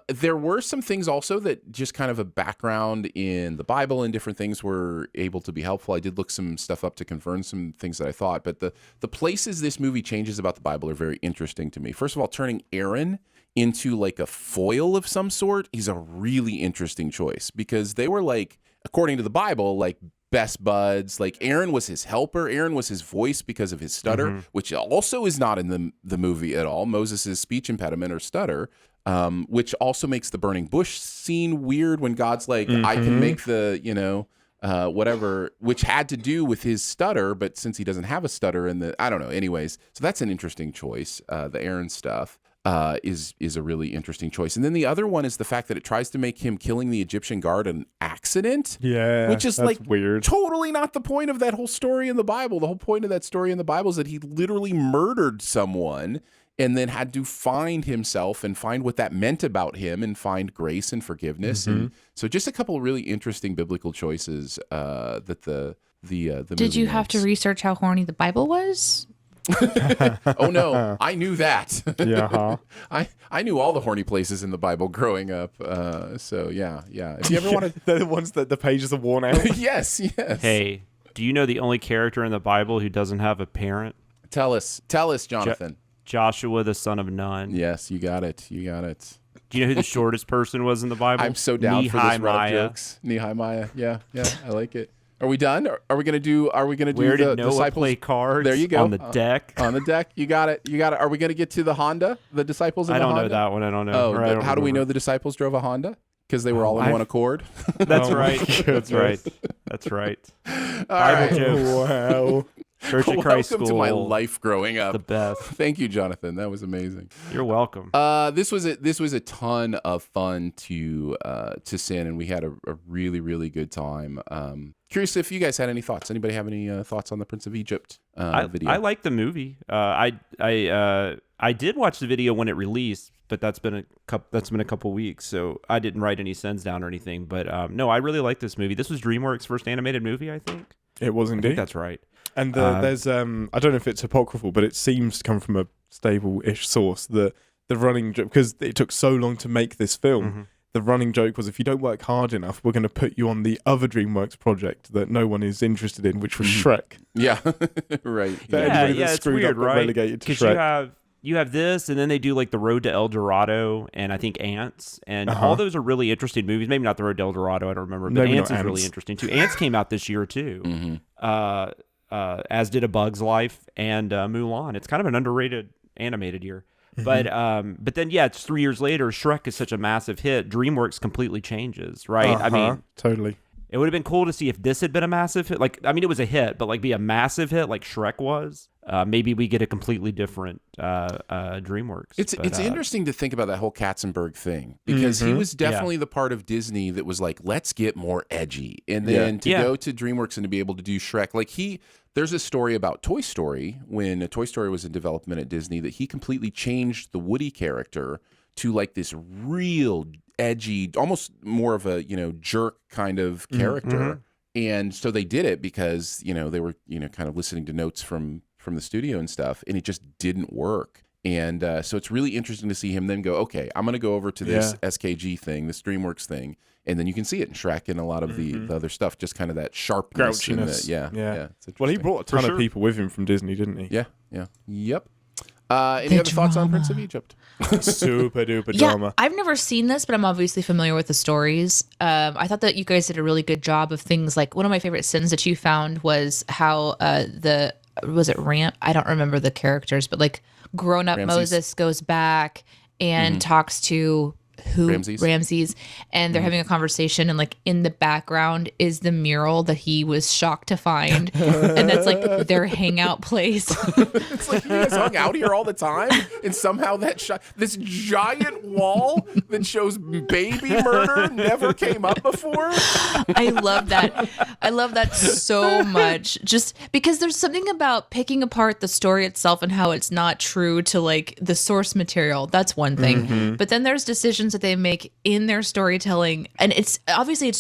S1: There were some things also that just kind of a background in the Bible and different things were able to be helpful. I did look some stuff up to confirm some things that I thought, but the places this movie changes about the Bible are very interesting to me. First of all, turning Aaron into like a foil of some sort is a really interesting choice because they were like, according to the Bible, like best buds. Like Aaron was his helper. Aaron was his voice because of his stutter, which also is not in the movie at all. Moses' speech impediment or stutter, which also makes the burning bush scene weird when God's like, I can make the, whatever, which had to do with his stutter, but since he doesn't have a stutter I don't know. Anyways, so that's an interesting choice, the Aaron stuff. is a really interesting choice. And then the other one is the fact that it tries to make him killing the Egyptian guard an accident.
S4: Yeah,
S1: which is
S4: that's
S1: like
S4: weird.
S1: Totally not the point of that whole story in the Bible. The whole point of that story in the Bible is that he literally murdered someone and then had to find himself and find what that meant about him and find grace and forgiveness. And so just a couple of really interesting biblical choices that the
S5: Did you have to research how horny the Bible was?
S1: Oh no, I knew that.
S4: Yeah,
S1: I knew all the horny places in the Bible growing up. So yeah. If you ever want to,
S4: they're the ones that the pages are worn out.
S1: yes.
S3: Hey, do you know the only character in the Bible who doesn't have a parent?
S1: Tell us, Jonathan.
S3: Joshua, the son of Nun.
S1: Yes, you got it.
S3: Do you know who the shortest person was in the Bible?
S1: I'm so down for this rub jokes. Nehemiah. Yeah, I like it. Are we done? Are we gonna do?
S3: Where did Noah
S1: disciples
S3: play cards?
S1: There you go.
S3: On the deck.
S1: On the deck. You got it. Are we gonna get to the Honda? The disciples in the
S3: Honda?
S1: Honda?
S3: I don't know that one. I don't know.
S1: Oh, how do we know the disciples drove a Honda? Because they were all in one accord.
S3: That's right. That's right. That's right. Bible jokes.
S4: Wow.
S3: Church of Christ
S1: Welcome
S3: School.
S1: to my life growing up.
S3: The best.
S1: Thank you, Jonathan. That was amazing.
S3: You're welcome.
S1: This was a ton of fun to sin, and we had a really, really good time. Curious if you guys had any thoughts. Anybody have any thoughts on the Prince of Egypt video?
S3: I like the movie. I did watch the video when it released, but that's been a couple weeks, so I didn't write any sins down or anything. But no, I really like this movie. This was DreamWorks' first animated movie, I think.
S4: It was indeed.
S3: I think that's right.
S4: And there's I don't know if it's apocryphal, but it seems to come from a stable-ish source. The running joke, because it took so long to make this film.
S3: Mm-hmm.
S4: The running joke was, if you don't work hard enough, we're going to put you on the other DreamWorks project that no one is interested in, which was Shrek.
S1: Yeah, right.
S4: Anybody that
S3: it's
S4: screwed
S3: weird,
S4: up got
S3: right?
S4: relegated to Shrek.
S3: You have this, and then they do like The Road to El Dorado, and I think Ants, and all those are really interesting movies. Maybe not The Road to El Dorado, I don't remember, but Ants is really interesting too. Ants came out this year too, as did A Bug's Life and Mulan. It's kind of an underrated animated year. But then it's 3 years later. Shrek is such a massive hit. DreamWorks completely changes, right? I mean,
S4: totally.
S3: It would have been cool to see if this had been a massive hit. Like, I mean, it was a hit, but like be a massive hit like Shrek was. Maybe we get a completely different DreamWorks.
S1: It's interesting to think about that whole Katzenberg thing, because he was definitely the part of Disney that was like, let's get more edgy, and then to go to DreamWorks and to be able to do Shrek. Like there's a story about Toy Story, when Toy Story was in development at Disney, that he completely changed the Woody character to like this real edgy, almost more of a jerk kind of character. And so they did it because they were kind of listening to notes from the studio and stuff, and it just didn't work. And so it's really interesting to see him then go, okay, I'm going to go over to this SKG thing, this DreamWorks thing, and then you can see it in Shrek and a lot of the other stuff, just kind of that sharpness.
S4: Grouchiness.
S1: Well,
S4: he brought a ton of people with him from Disney, didn't he?
S1: Yep. Any other thoughts on Prince of Egypt?
S4: Super duper drama.
S5: I've never seen this, but I'm obviously familiar with the stories. I thought that you guys did a really good job of things. Like, one of my favorite sins that you found was how was it Ram? I don't remember the characters, but like grown up Moses goes back and talks to Ramses, and they're having a conversation, and like in the background is the mural that he was shocked to find, and that's like their hangout place.
S1: It's like, you guys hung out here all the time, and somehow this giant wall that shows baby murder never came up before.
S5: I love that so much, just because there's something about picking apart the story itself and how it's not true to like the source material. That's one thing, but then there's decisions that they make in their storytelling, and it's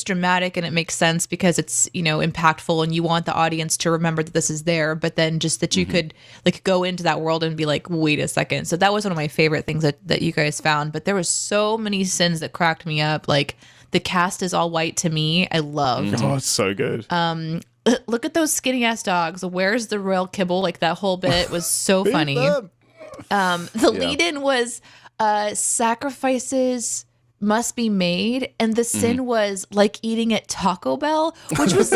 S5: dramatic and it makes sense because it's impactful, and you want the audience to remember that this is there, but then just that you could like go into that world and be like, wait a second. So that was one of my favorite things that you guys found. But there was so many sins that cracked me up. Like, the cast is all white to me. I loved.
S4: Oh, it's so good.
S5: Look at those skinny ass dogs. Where's the real kibble? Like, that whole bit was so funny. The lead-in was sacrifices must be made, and the sin was like eating at Taco Bell, which was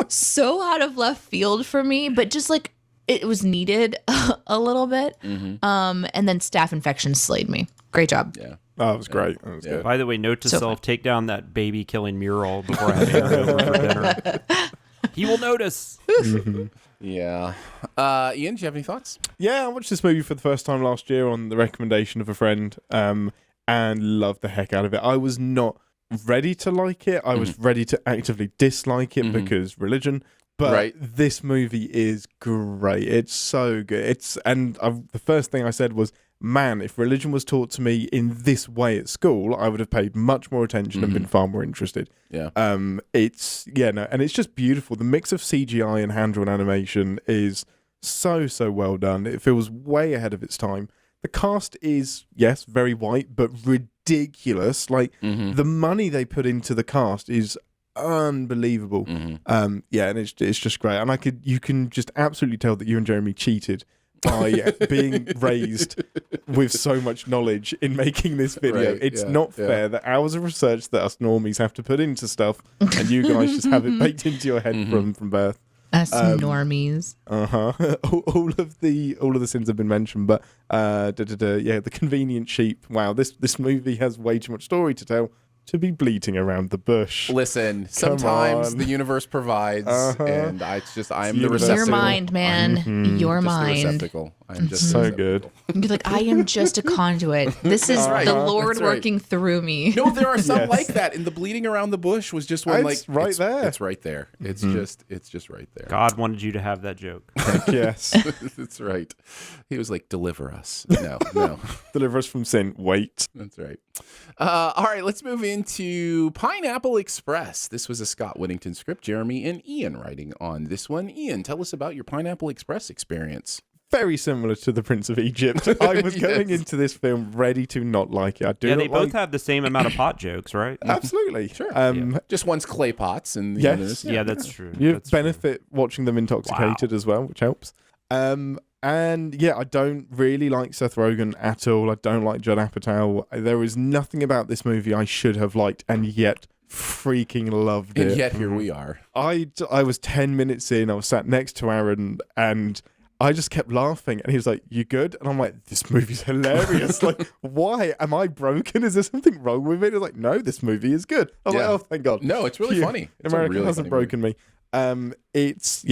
S5: so out of left field for me, but just like it was needed a little bit. And then staph infection slayed me. Great job.
S4: That was great. That was good.
S3: By the way, note to self: take down that baby killing mural before having it over for dinner. He will notice.
S1: Yeah. Ian, do you have any thoughts?
S4: Yeah, I watched this movie for the first time last year on the recommendation of a friend, and loved the heck out of it. I was not ready to like it. I was ready to actively dislike it because religion. But this movie is great. It's so good. The first thing I said was, man, if religion was taught to me in this way at school, I would have paid much more attention and been far more interested.
S1: Yeah.
S4: And it's just beautiful. The mix of CGI and hand-drawn animation is so well done. It feels way ahead of its time. The cast is, yes, very white, but ridiculous. Like, the money they put into the cast is unbelievable. And it's just great. And you can just absolutely tell that you and Jeremy cheated by being raised with so much knowledge in making this video. It's not fair that hours of research that us normies have to put into stuff, and you guys just have it baked into your head from birth.
S5: Us normies.
S4: All of the sins have been mentioned, but the convenient sheep. Wow, this movie has way too much story to tell to be bleating around the bush.
S1: Listen, sometimes the universe provides, and I am the receptacle.
S5: Your mind, man. Your mind.
S1: The receptacle. I'm just
S4: so good.
S5: You're like, I am just a conduit. This is the Lord working through me.
S1: No, there are some like that. And the bleeding around the bush was just one
S4: it's right there.
S1: It's right there. It's just right there.
S3: God wanted you to have that joke.
S4: Yes.
S1: That's right. He was like, deliver us. No.
S4: Deliver us from sin. Wait.
S1: That's right. All right, let's move into Pineapple Express. This was a Scott Whittington script. Jeremy and Ian writing on this one. Ian, tell us about your Pineapple Express experience.
S4: Very similar to The Prince of Egypt. I was going into this film ready to not like it.
S3: They both have the same amount of pot jokes, right?
S4: Absolutely.
S1: Sure. Just one's clay pots and the others.
S3: Yeah, that's true.
S4: You benefit watching them intoxicated as well, which helps. And I don't really like Seth Rogen at all. I don't like Judd Apatow. There is nothing about this movie I should have liked, and yet freaking loved it.
S1: And yet here we are.
S4: I was 10 minutes in. I was sat next to Aaron, and I just kept laughing, and he was like, "You good?" And I'm like, "This movie's hilarious. Like, why? Am I broken? Is there something wrong with it?" He's like, "No, this movie is good." I was like, "Oh, thank God."
S1: No, it's really funny.
S4: America really hasn't broken me. It's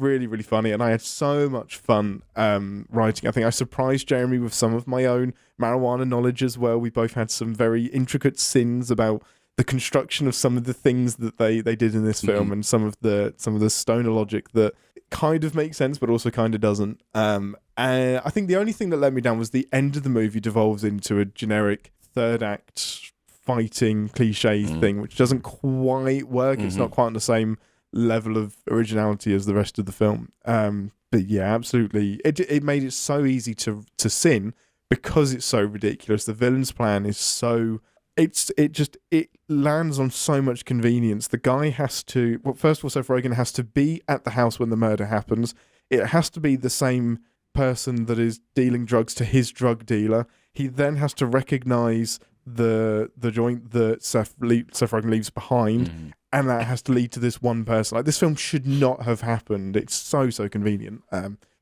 S4: really, really funny, and I had so much fun writing. I think I surprised Jeremy with some of my own marijuana knowledge as well. We both had some very intricate sins about the construction of some of the things that they did in this film, and some of the stoner logic that kind of makes sense but also kind of doesn't. And I think the only thing that let me down was the end of the movie devolves into a generic third act fighting cliche thing, which doesn't quite work. It's not quite on the same level of originality as the rest of the film. But yeah, absolutely. It made it so easy to sin because it's so ridiculous. The villain's plan is so... It lands on so much convenience. The guy has to... Well, first of all, Seth Rogen has to be at the house when the murder happens. It has to be the same person that is dealing drugs to his drug dealer. He then has to recognize the joint that Seth Rogen leaves behind, and that has to lead to this one person. Like, this film should not have happened. It's so convenient.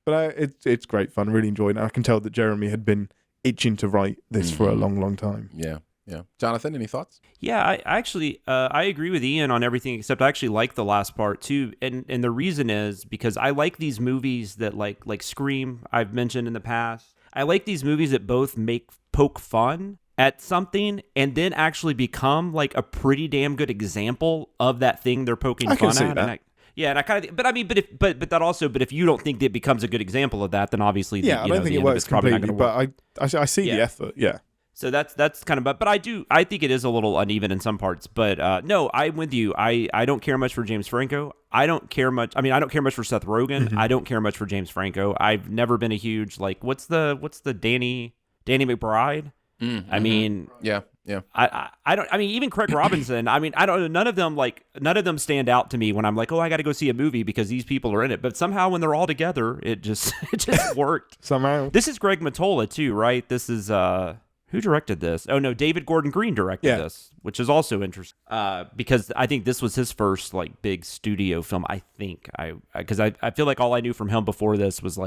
S4: But it's great fun. I really enjoyed it. And I can tell that Jeremy had been itching to write this for a long time.
S1: Yeah. Jonathan, any thoughts?
S3: Yeah, I actually I agree with Ian on everything, except I actually like the last part too. And the reason is because I like these movies that like Scream, I've mentioned in the past. I like these movies that both poke fun at something and then actually become like a pretty damn good example of that thing they're poking fun at.
S4: That.
S3: And I kind of, but if you don't think it becomes a good example of that, then obviously,
S4: I don't think it works completely. But I see the effort. Yeah.
S3: So that's kind of, but I think it is a little uneven in some parts. But no, I'm with you. I don't care much for James Franco. I don't care much for Seth Rogen. I don't care much for James Franco. I've never been a huge what's the Danny McBride. I mean,
S1: yeah.
S3: I don't. I mean, even Craig Robinson. I mean, I don't. None of them stand out to me when I'm like, oh, I got to go see a movie because these people are in it. But somehow when they're all together, it just worked.
S4: Somehow.
S3: This is Greg Mottola too, right? This is who directed this? Oh no, David Gordon Green directed this, which is also interesting because I think this was his first big studio film. I think because I feel like all I knew from him before this was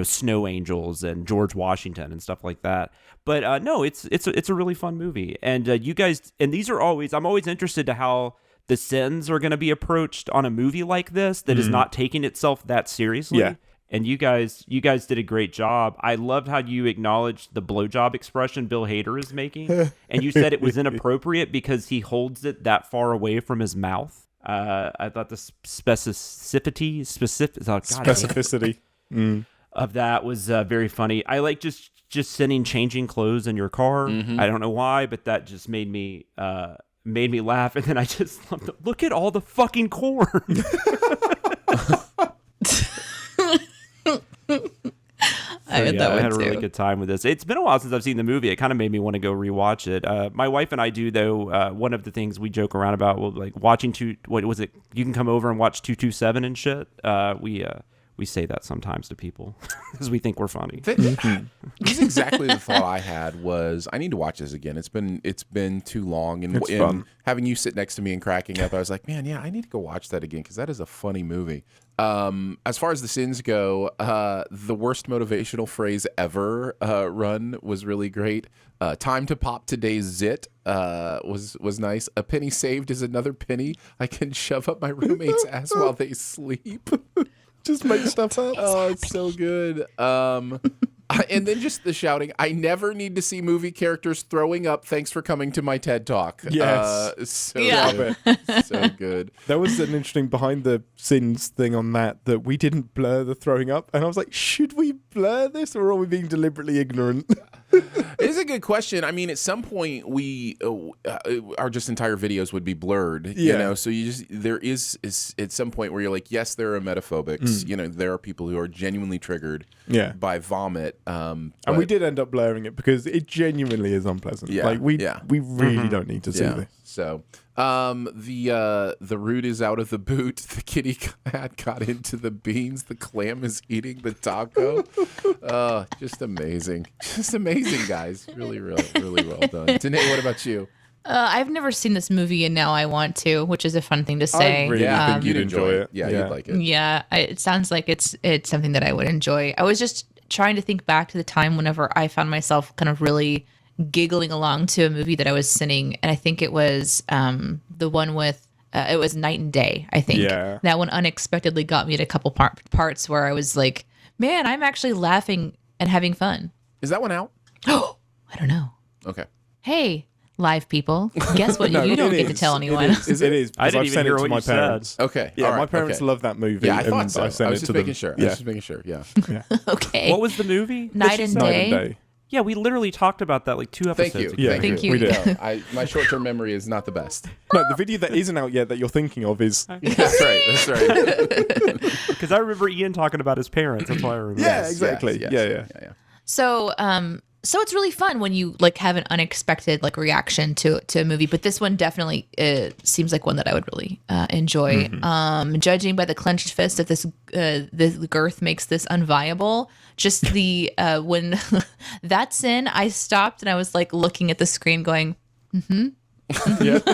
S3: Snow Angels and George Washington and stuff like that. But no, it's a really fun movie, and you guys, and these are always I'm always interested to how the sins are going to be approached on a movie like this that is not taking itself that seriously.
S4: Yeah.
S3: And you guys did a great job. I loved how you acknowledged the blowjob expression Bill Hader is making, and you said it was inappropriate because he holds it that far away from his mouth. I thought the specificity of that was very funny. I like just sending changing clothes in your car. I don't know why, but that just made me laugh. And then I just loved it. Look at all the fucking corn. I had a really good time with this. It's been a while since I've seen the movie. It kind of made me want to go rewatch it. My wife and I do, though. One of the things we joke around about, like watching what was it? You can come over and watch 227 and shit. We say that sometimes to people because we think we're funny.
S1: This is exactly the thought I had. Was I need to watch this again? It's been too long, and having you sit next to me and cracking up, I was like, man, yeah, I need to go watch that again because that is a funny movie. As far as the sins go, the worst motivational phrase ever run was really great. Time to pop today's zit was nice. A penny saved is another penny I can shove up my roommate's ass while they sleep.
S4: Just make stuff up.
S1: Oh, it's so good. And then just the shouting. I never need to see movie characters throwing up. Thanks for coming to my TED Talk.
S4: Yes.
S1: So good. So good.
S4: There was an interesting behind the sins thing on that we didn't blur the throwing up. And I was like, should we blur this or are we being deliberately ignorant?
S1: It is a good question. I mean, at some point we our just entire videos would be blurred, you know. So there is at some point where you're like, yes, there are emetophobics. You know, there are people who are genuinely triggered by vomit. And
S4: we did end up blurring it because it genuinely is unpleasant.
S1: Yeah,
S4: like we really don't need to see this.
S1: So the root is out of the boot. The kitty cat got into the beans. The clam is eating the taco. Just amazing. Just amazing, guys. Really well done. Danae, what about you?
S5: I've never seen this movie, and now I want to, which is a fun thing to say.
S4: I really think you'd enjoy it.
S1: Yeah, you'd like it.
S5: Yeah, it sounds like it's something that I would enjoy. I was just trying to think back to the time whenever I found myself kind of really giggling along to a movie that I was sitting, and I think it was the one with it was Night and Day. I think that one unexpectedly got me at a couple parts where I was like, man, I'm actually laughing and having fun.
S1: Is that one out?
S5: Oh, I don't know.
S1: Okay.
S5: Hey, live people, guess what? You don't get to tell anyone.
S4: It is.
S3: I didn't
S4: I've
S3: even
S4: sent
S3: hear
S4: it to
S3: what
S4: my
S3: you
S4: parents.
S3: said.
S1: Okay.
S4: Yeah,
S1: all right,
S4: my parents love that movie.
S1: Yeah, I thought so.
S4: I
S1: was just making sure. Yeah.
S5: Okay.
S3: What was the movie?
S5: Night and Day.
S3: Yeah, we literally talked about that like 2 episodes ago.
S4: Yeah,
S5: Thank you.
S4: We did.
S1: No, my short-term memory is not the best.
S4: No, the video that isn't out yet that you're thinking of is.
S1: That's right.
S3: Because I remember Ian talking about his parents. That's why I remember.
S4: Yeah, exactly.
S1: Yes.
S4: Yeah.
S5: So, so it's really fun when you like have an unexpected like reaction to a movie. But this one definitely seems like one that I would really enjoy. Judging by the clenched fist, if the girth makes this unviable. Just the when that's in, I stopped and I was like looking at the screen, going,
S4: Yep.
S5: and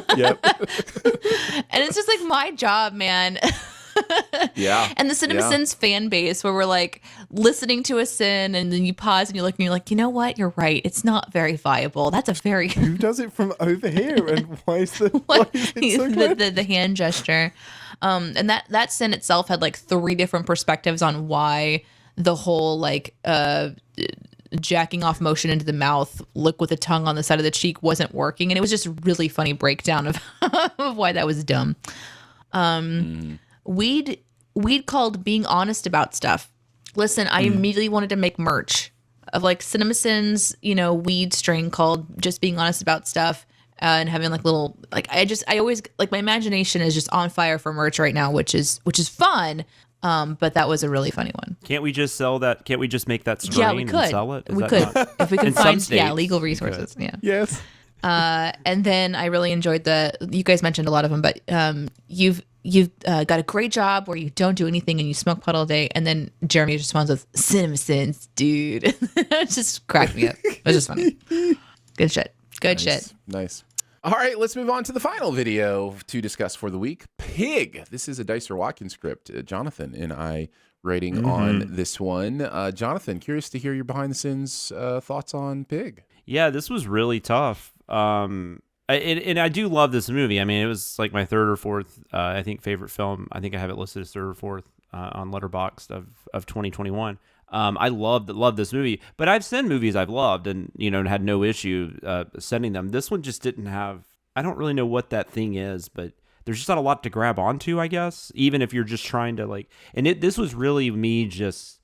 S5: it's just like my job, man.
S1: Yeah.
S5: And the CinemaSins fan base where we're like listening to a sin and then you pause and you look and you're like, you know what? You're right. It's not very viable. That's a very
S4: Who does it from over here? And why is it so good?
S5: the hand gesture. And that sin itself had like 3 different perspectives on why the whole like jacking off motion into the mouth, look with the tongue on the side of the cheek wasn't working. And it was just a really funny breakdown of, of why that was dumb. We'd called being honest about stuff. Listen, I immediately wanted to make merch of like CinemaSins, weed string called Just Being Honest About Stuff, and having like little like I always like my imagination is just on fire for merch right now, which is fun. But that was a really funny one.
S3: Can't we just sell that? Can't we just make that strain
S5: Yeah, we could.
S3: and sell it?
S5: We could if we could
S3: In some
S5: find
S3: states,
S5: legal resources. Yeah.
S4: Yes.
S5: And then I really enjoyed you guys mentioned a lot of them, but you've got a great job where you don't do anything and you smoke pot all day. And then Jeremy responds with CinemaSins, dude. It just cracked me up. It was just funny. Good shit. Good shit.
S1: Nice. All right, let's move on to the final video to discuss for the week. Pig. This is a Dicer Watkins script. Jonathan and I rating on this one. Jonathan, curious to hear your behind the scenes thoughts on Pig.
S3: Yeah, this was really tough. And I do love this movie. I mean, it was like my third or fourth, I think, favorite film. I think I have it listed as third or fourth on Letterboxd of 2021. I love this movie, but I've seen movies I've loved and, had no issue sending them. This one just didn't have, I don't really know what that thing is, but there's just not a lot to grab onto, I guess, even if you're just trying to this was really me just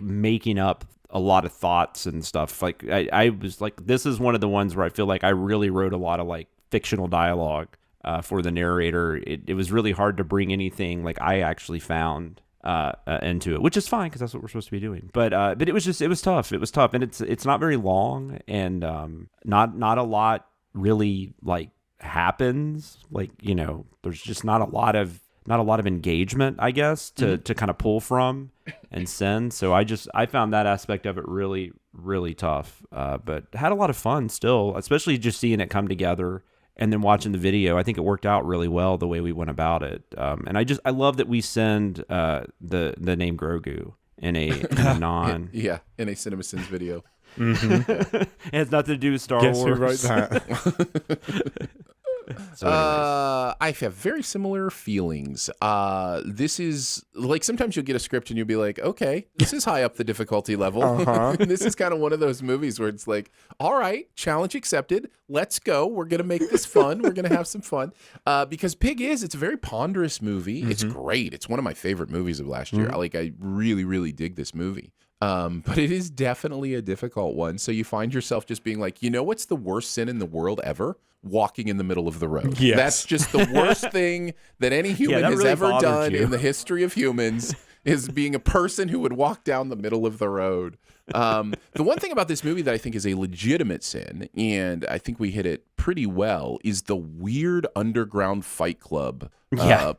S3: making up a lot of thoughts and stuff. I was this is one of the ones where I feel like I really wrote a lot of fictional dialogue for the narrator. It was really hard to bring anything I actually found into it, which is fine because that's what we're supposed to be doing. But it was tough. It was tough, and it's not very long, and not a lot really happens. There's just not a lot of engagement, I guess, to kind of pull from and send. So I found that aspect of it really, really tough. But had a lot of fun still, especially just seeing it come together and then watching the video. I think it worked out really well the way we went about it. And I love that we send the name Grogu in a non
S1: in a CinemaSins video.
S3: Mm-hmm. It has nothing to do with Star
S4: Guess
S3: Wars.
S4: Who wrote that?
S3: So
S1: I have very similar feelings. This is sometimes you'll get a script and you'll be like, okay, this is high up the difficulty level. This is kind of one of those movies where it's all right, challenge accepted. Let's go. We're going to make this fun. We're going to have some fun. Because Pig it's a very ponderous movie. Mm-hmm. It's great. It's one of my favorite movies of last year. I really, really dig this movie. But it is definitely a difficult one. So you find yourself just being what's the worst sin in the world ever? Walking in the middle of the road.
S4: Yes.
S1: That's just the worst thing that any human has
S3: really
S1: ever done
S3: you.
S1: in the history of humans is being a person who would walk down the middle of the road. The one thing about this movie that I think is a legitimate sin, and I think we hit it pretty well, is the weird underground fight club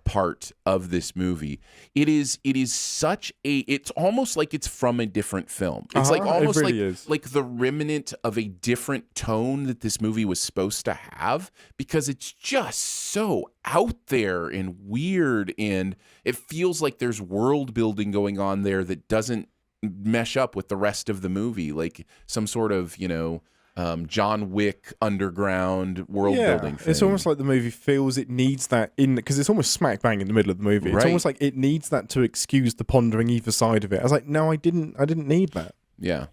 S1: part of this movie. It is such a, it's almost like it's from a different film. It's almost
S4: it really is.
S1: like the remnant of a different tone that this movie was supposed to have, because it's just so out there and weird, and it feels like there's world building going on there that doesn't mesh up with the rest of the movie, like some sort of John Wick underground world building thing.
S4: It's almost like the movie feels it needs that because it's almost smack bang in the middle of the movie. It's almost like it needs that to excuse the pondering either side of it. I was like, no, I didn't need that.
S1: Yeah,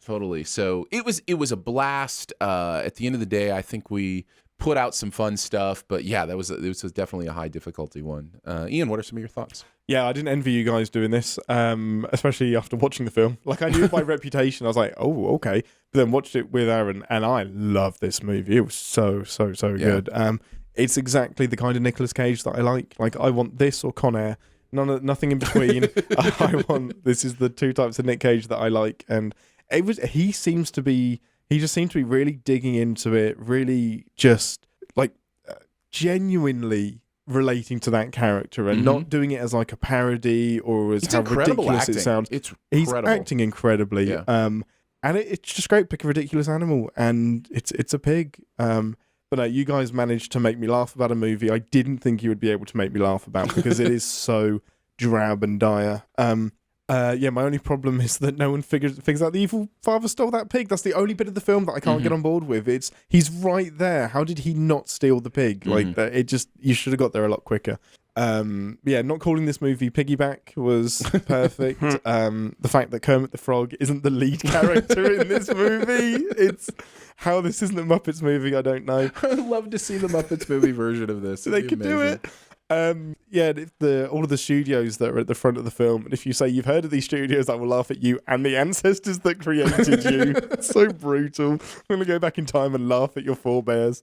S1: totally. So it was a blast. At the end of the day, I think we put out some fun stuff, but yeah, this was definitely a high difficulty one. Ian, what are some of your thoughts?
S4: Yeah, I didn't envy you guys doing this, especially after watching the film. I knew by reputation, I was like, oh, okay. But then watched it with Aaron, and I love this movie. It was so good. It's exactly the kind of Nicolas Cage that I like. I want this or Con Air. Nothing in between. This is the two types of Nick Cage that I like. And he just seems to be really digging into it, really just genuinely relating to that character and not doing it as a parody or as how ridiculous
S1: acting.
S4: It sounds. He's acting incredibly.
S1: Yeah.
S4: And it's just great. Pick a ridiculous animal, and it's a pig. But you guys managed to make me laugh about a movie I didn't think you would be able to make me laugh about, because it is so drab and dire. My only problem is that no one figures out the evil father stole that pig. That's the only bit of the film that I can't get on board with. He's right there. How did he not steal the pig? You should have got there a lot quicker. Not calling this movie Piggyback was perfect. The fact that Kermit the Frog isn't the lead character in this movie, it's how this isn't a Muppets movie, I don't know.
S1: I'd love to see the Muppets movie version of this.
S4: They could do it. All of the studios that are at the front of the film, and if you say you've heard of these studios, I will laugh at you and the ancestors that created you. It's so brutal. I'm going to go back in time and laugh at your forebears.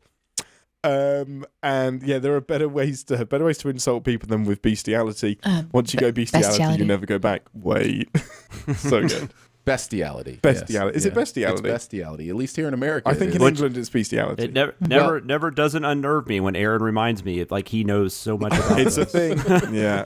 S4: There are better ways to insult people than with bestiality. Once you go bestiality, you never go back. Wait. So good.
S1: Bestiality.
S4: Yes. Is it bestiality?
S1: It's bestiality. At least here in America.
S4: I think in England it's bestiality.
S3: It never doesn't unnerve me when Aaron reminds me. He knows so much about
S4: It's a thing. Yeah.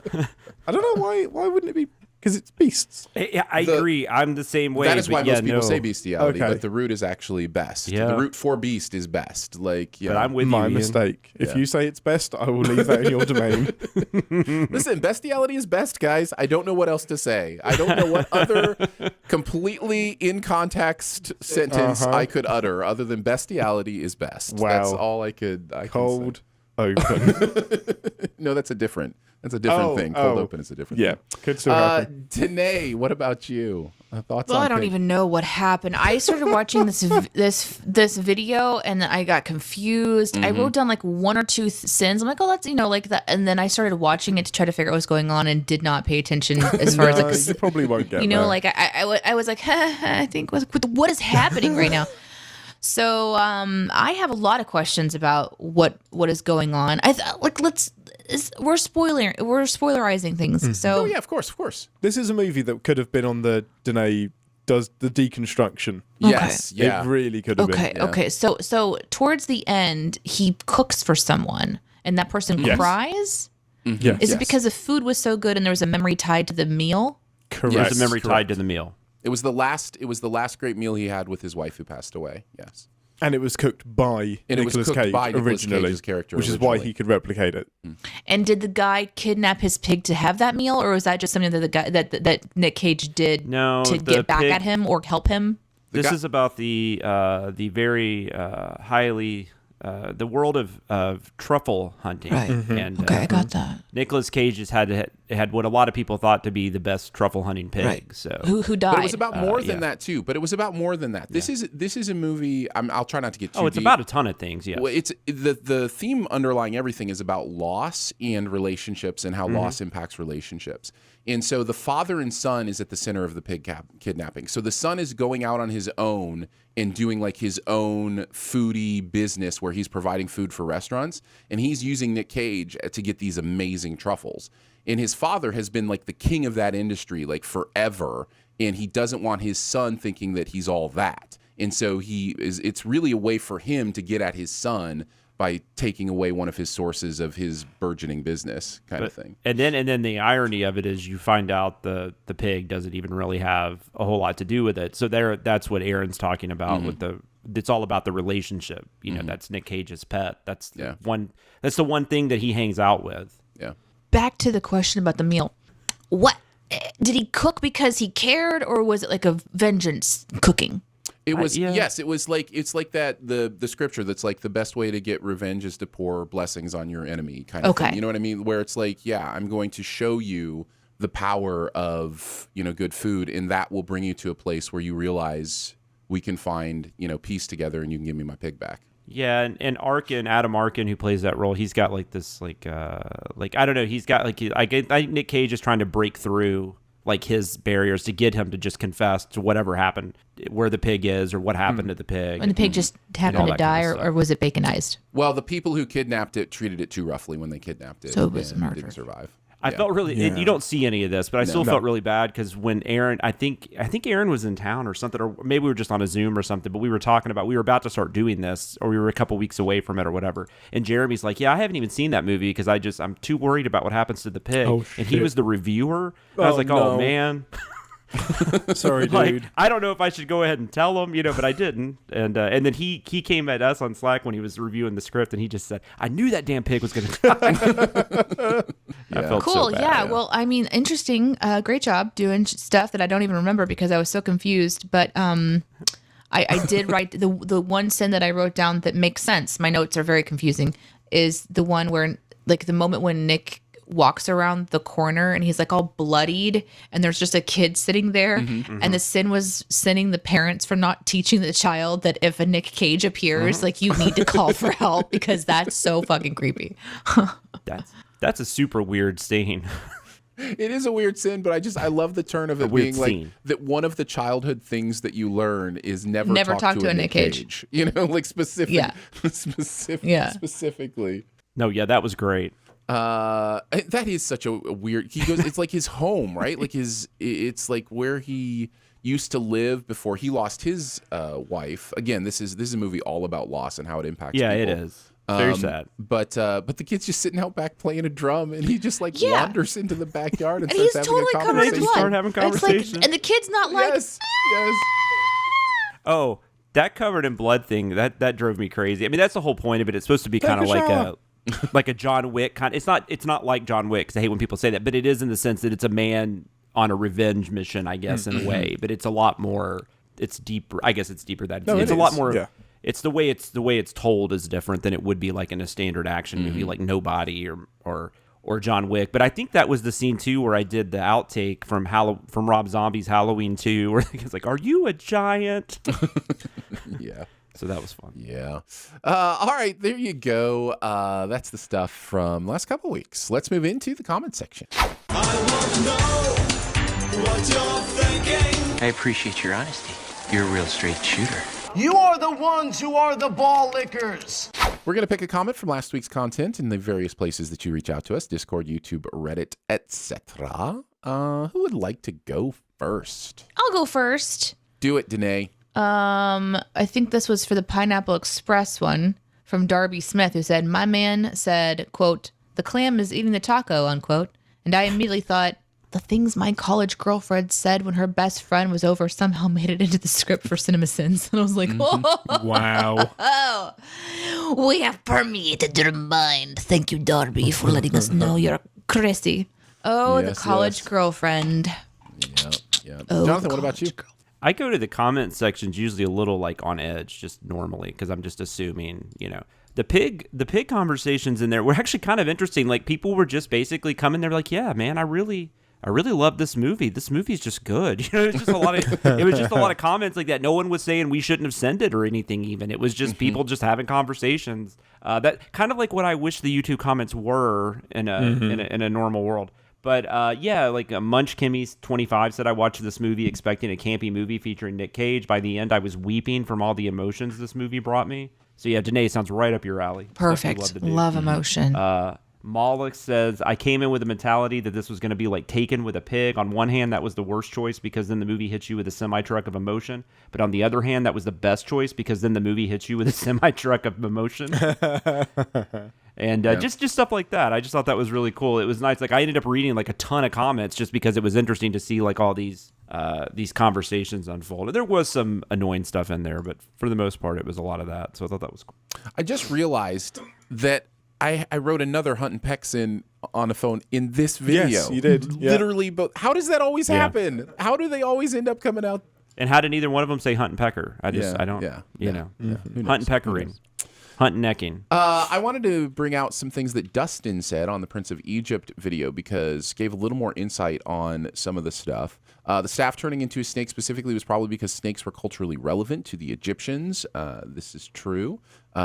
S4: I don't know why wouldn't it be Because it's beasts.
S3: I agree. I'm the same way.
S1: That is why most people say bestiality,
S4: Okay.
S1: but the root is actually best.
S3: Yeah.
S1: The root for beast is best. Like,
S3: But I'm with
S4: My
S3: you, Ian.
S4: mistake. If you say it's best, I will leave that in your domain.
S1: Listen, bestiality is best, guys. I don't know what else to say. I don't know what other completely in context sentence I could utter other than bestiality is best.
S4: Wow.
S1: That's all I could.
S4: Cold open.
S1: No, that's a different thing. Cold open is a different
S4: Yeah,
S1: thing.
S4: could still happen.
S1: Danae, what about you? Thoughts
S5: Well,
S1: on
S5: I don't
S1: Pig?
S5: even know what happened. I started watching this video and I got confused. I wrote down like one or two sins. I'm like, oh, that's like that. And then I started watching it to try to figure out what was going on and did not pay attention as far as like
S4: You probably won't get
S5: you know,
S4: there.
S5: like I was like, I think what is happening right now. So I have a lot of questions about what is going on. We're spoilerizing things. So
S1: Oh yeah, of course.
S4: This is a movie that could have been on the Danae does the deconstruction.
S1: Yes, yeah.
S4: It really could have been.
S5: Okay. So towards the end, he cooks for someone, and that person
S4: Yes.
S5: cries.
S4: Yeah.
S5: Is it because the food was so good and there was a memory tied to the meal?
S4: Correct.
S3: There's a memory tied to the meal.
S1: It was the last great meal he had with his wife who passed away. Yes.
S4: And it was cooked by
S1: And it was
S4: Nicolas
S1: cooked
S4: Cage
S1: by Nicolas
S4: originally,
S1: Cage's character
S4: which is why
S1: originally.
S4: he could replicate it.
S5: And did the guy kidnap his pig to have that meal, or was that just something that the guy that Nick Cage did
S3: No,
S5: to
S3: the
S5: get back
S3: pig-
S5: at him or help him?
S3: This is about the very highly the world of truffle hunting.
S5: Right.
S3: And
S5: Okay, I got that.
S3: Nicolas Cage has had what a lot of people thought to be the best truffle hunting pig.
S5: Right.
S3: So
S5: Who died?
S1: But it was about more than
S3: yeah.
S1: that too. But it was about more than that. This is a movie. I'll try not to get too
S3: it's
S1: deep.
S3: about a ton of things. Yeah.
S1: Well, it's the theme underlying everything is about loss and relationships and how loss impacts relationships. And so the father and son is at the center of the pig kidnapping. So the son is going out on his own and doing like his own foodie business where he's providing food for restaurants, and he's using Nick Cage to get these amazing truffles. And his father has been like the king of that industry like forever, and he doesn't want his son thinking that he's all that. And so it's really a way for him to get at his son by taking away one of his sources of his burgeoning business kind of thing.
S3: And then the irony of it is you find out the pig doesn't even really have a whole lot to do with it. So that's what Aaron's talking about with it's all about the relationship. You know, that's Nick Cage's pet. That's the one thing that he hangs out with.
S1: Yeah.
S5: Back to the question about the meal. What did he cook because he cared, or was it like a vengeance cooking?
S1: It was
S3: yeah.
S1: yes. It was like it's like that the scripture that's like the best way to get revenge is to pour blessings on your enemy kind of thing. You know what I mean? Where it's like, yeah, I'm going to show you the power of good food, and that will bring you to a place where you realize we can find peace together, and you can give me my pig back.
S3: Yeah, and Adam Arkin, who plays that role, he's got like this I don't know, he's got like I think Nick Cage is trying to break through like his barriers to get him to just confess to whatever happened, where the pig is or what happened to the pig.
S5: And the pig just happened to die, or was it baconized?
S1: Well, the people who kidnapped it treated it too roughly when they kidnapped it.
S5: So it was
S1: and
S5: murder.
S1: Didn't survive.
S3: I felt really. You don't see any of this, but I still felt really bad because when Aaron, I think Aaron was in town or something, or maybe we were just on a Zoom or something. But we were talking about we were about to start doing this, or we were a couple weeks away from it, or whatever. And Jeremy's like, "Yeah, I haven't even seen that movie because I'm too worried about what happens to the pig."
S4: Oh,
S3: and he
S4: shit.
S3: was the reviewer. And I was like, "Oh
S4: no.
S3: man."
S4: Sorry,
S3: Like,
S4: dude.
S3: I don't know if I should go ahead and tell him, but I didn't. And then he came at us on Slack when he was reviewing the script, and he just said, "I knew that damn pig was going to die." I felt
S5: Cool.
S3: so bad.
S5: Yeah. Well, I mean, interesting. Great job doing stuff that I don't even remember because I was so confused. But I did write the one sin that I wrote down that makes sense. My notes are very confusing. Is the one where like the moment when Nick walks around the corner and he's like all bloodied and there's just a kid sitting there, and the sin was sinning the parents for not teaching the child that if a Nick Cage appears, like you need to call for help because that's so fucking creepy.
S3: That's a super weird scene.
S1: It is a weird sin, but I love the turn of it
S3: weird
S1: being like
S3: scene.
S1: that. One of the childhood things that you learn is never talk to a Nick Cage. Like specifically.
S3: No, yeah, that was great.
S1: That is such a weird. He goes. It's like his home, right? Like it's like where he used to live before he lost his wife. Again, this is a movie all about loss and how it impacts.
S3: Yeah,
S1: people.
S3: it is. Very sad.
S1: But the kid's just sitting out back playing a drum, and he just wanders into the backyard and starts having
S5: totally
S1: a conversation.
S5: Blood.
S3: Start having conversation.
S5: And the kid's not like,
S1: yes.
S3: Oh, that covered in blood thing, that drove me crazy. I mean, that's the whole point of it. It's supposed to be kind of like a John Wick kind. It's not like John Wick, because I hate when people say that, but it is in the sense that it's a man on a revenge mission, I guess, in a way. But it's a lot more. It's deeper. I guess it's deeper than it's a lot more. Yeah. It's the way it's told is different than it would be like in a standard action movie like Nobody or John Wick. But I think that was the scene too where I did the outtake from Rob Zombie's Halloween 2, where it's like, "Are you a giant?"
S1: Yeah.
S3: So that was fun.
S1: Yeah. All right, there you go. That's the stuff from last couple weeks. Let's move into the comment section.
S9: I want to know what you're thinking.
S6: I appreciate your honesty. You're a real straight shooter.
S9: You are the ones who are the ball lickers.
S1: We're going to pick a comment from last week's content in the various places that you reach out to us, Discord, YouTube, Reddit, etc. Who would like to go first?
S5: I'll go first.
S1: Do it, Danae.
S5: I think this was for the Pineapple Express one from Darby Smith, who said, "My man said, quote, the clam is eating the taco, unquote. And I immediately thought, the things my college girlfriend said when her best friend was over somehow made it into the script for CinemaSins." And I was like,
S4: Wow.
S5: Oh, we have permeated your mind. Thank you, Darby, for letting us know you're Chrissy. Oh,
S1: Yes,
S5: the college girlfriend.
S1: Yeah.
S5: Oh,
S1: Jonathan, what about you?
S3: I go to the comment sections usually a little like on edge, just normally, because I'm just assuming, the pig conversations in there were actually kind of interesting. Like, people were just basically coming there like, yeah, man, I really love this movie. This movie's just good. It was just a lot of comments like that. No one was saying we shouldn't have sent it or anything. Even it was just people just having conversations. That kind of like what I wish the YouTube comments were in a normal world. But like Munch Kimmy's 25 said, I watched this movie expecting a campy movie featuring Nick Cage. By the end, I was weeping from all the emotions this movie brought me. So yeah, Danae, sounds right up your alley.
S5: Perfect. Love emotion.
S3: Malik says, I came in with a mentality that this was going to be like Taken with a pig. On one hand, that was the worst choice because then the movie hits you with a semi-truck of emotion. But on the other hand, that was the best choice because then the movie hits you with a semi-truck of emotion. And just stuff like that. I just thought that was really cool. It was nice. Like, I ended up reading like a ton of comments just because it was interesting to see like all these conversations unfold. There was some annoying stuff in there, but for the most part, it was a lot of that. So I thought that was cool.
S1: I just realized that I wrote another Hunt and Pecks in on a phone in this video.
S4: Yes, you did. Yeah.
S1: Literally, but how does that always happen? How do they always end up coming out?
S3: And how did neither one of them say Hunt and Pecker? I don't, know. Hunt and Peckering. Hunt and necking.
S1: I wanted to bring out some things that Dustin said on the Prince of Egypt video because gave a little more insight on some of the stuff. The staff turning into a snake specifically was probably because snakes were culturally relevant to the Egyptians. This is true.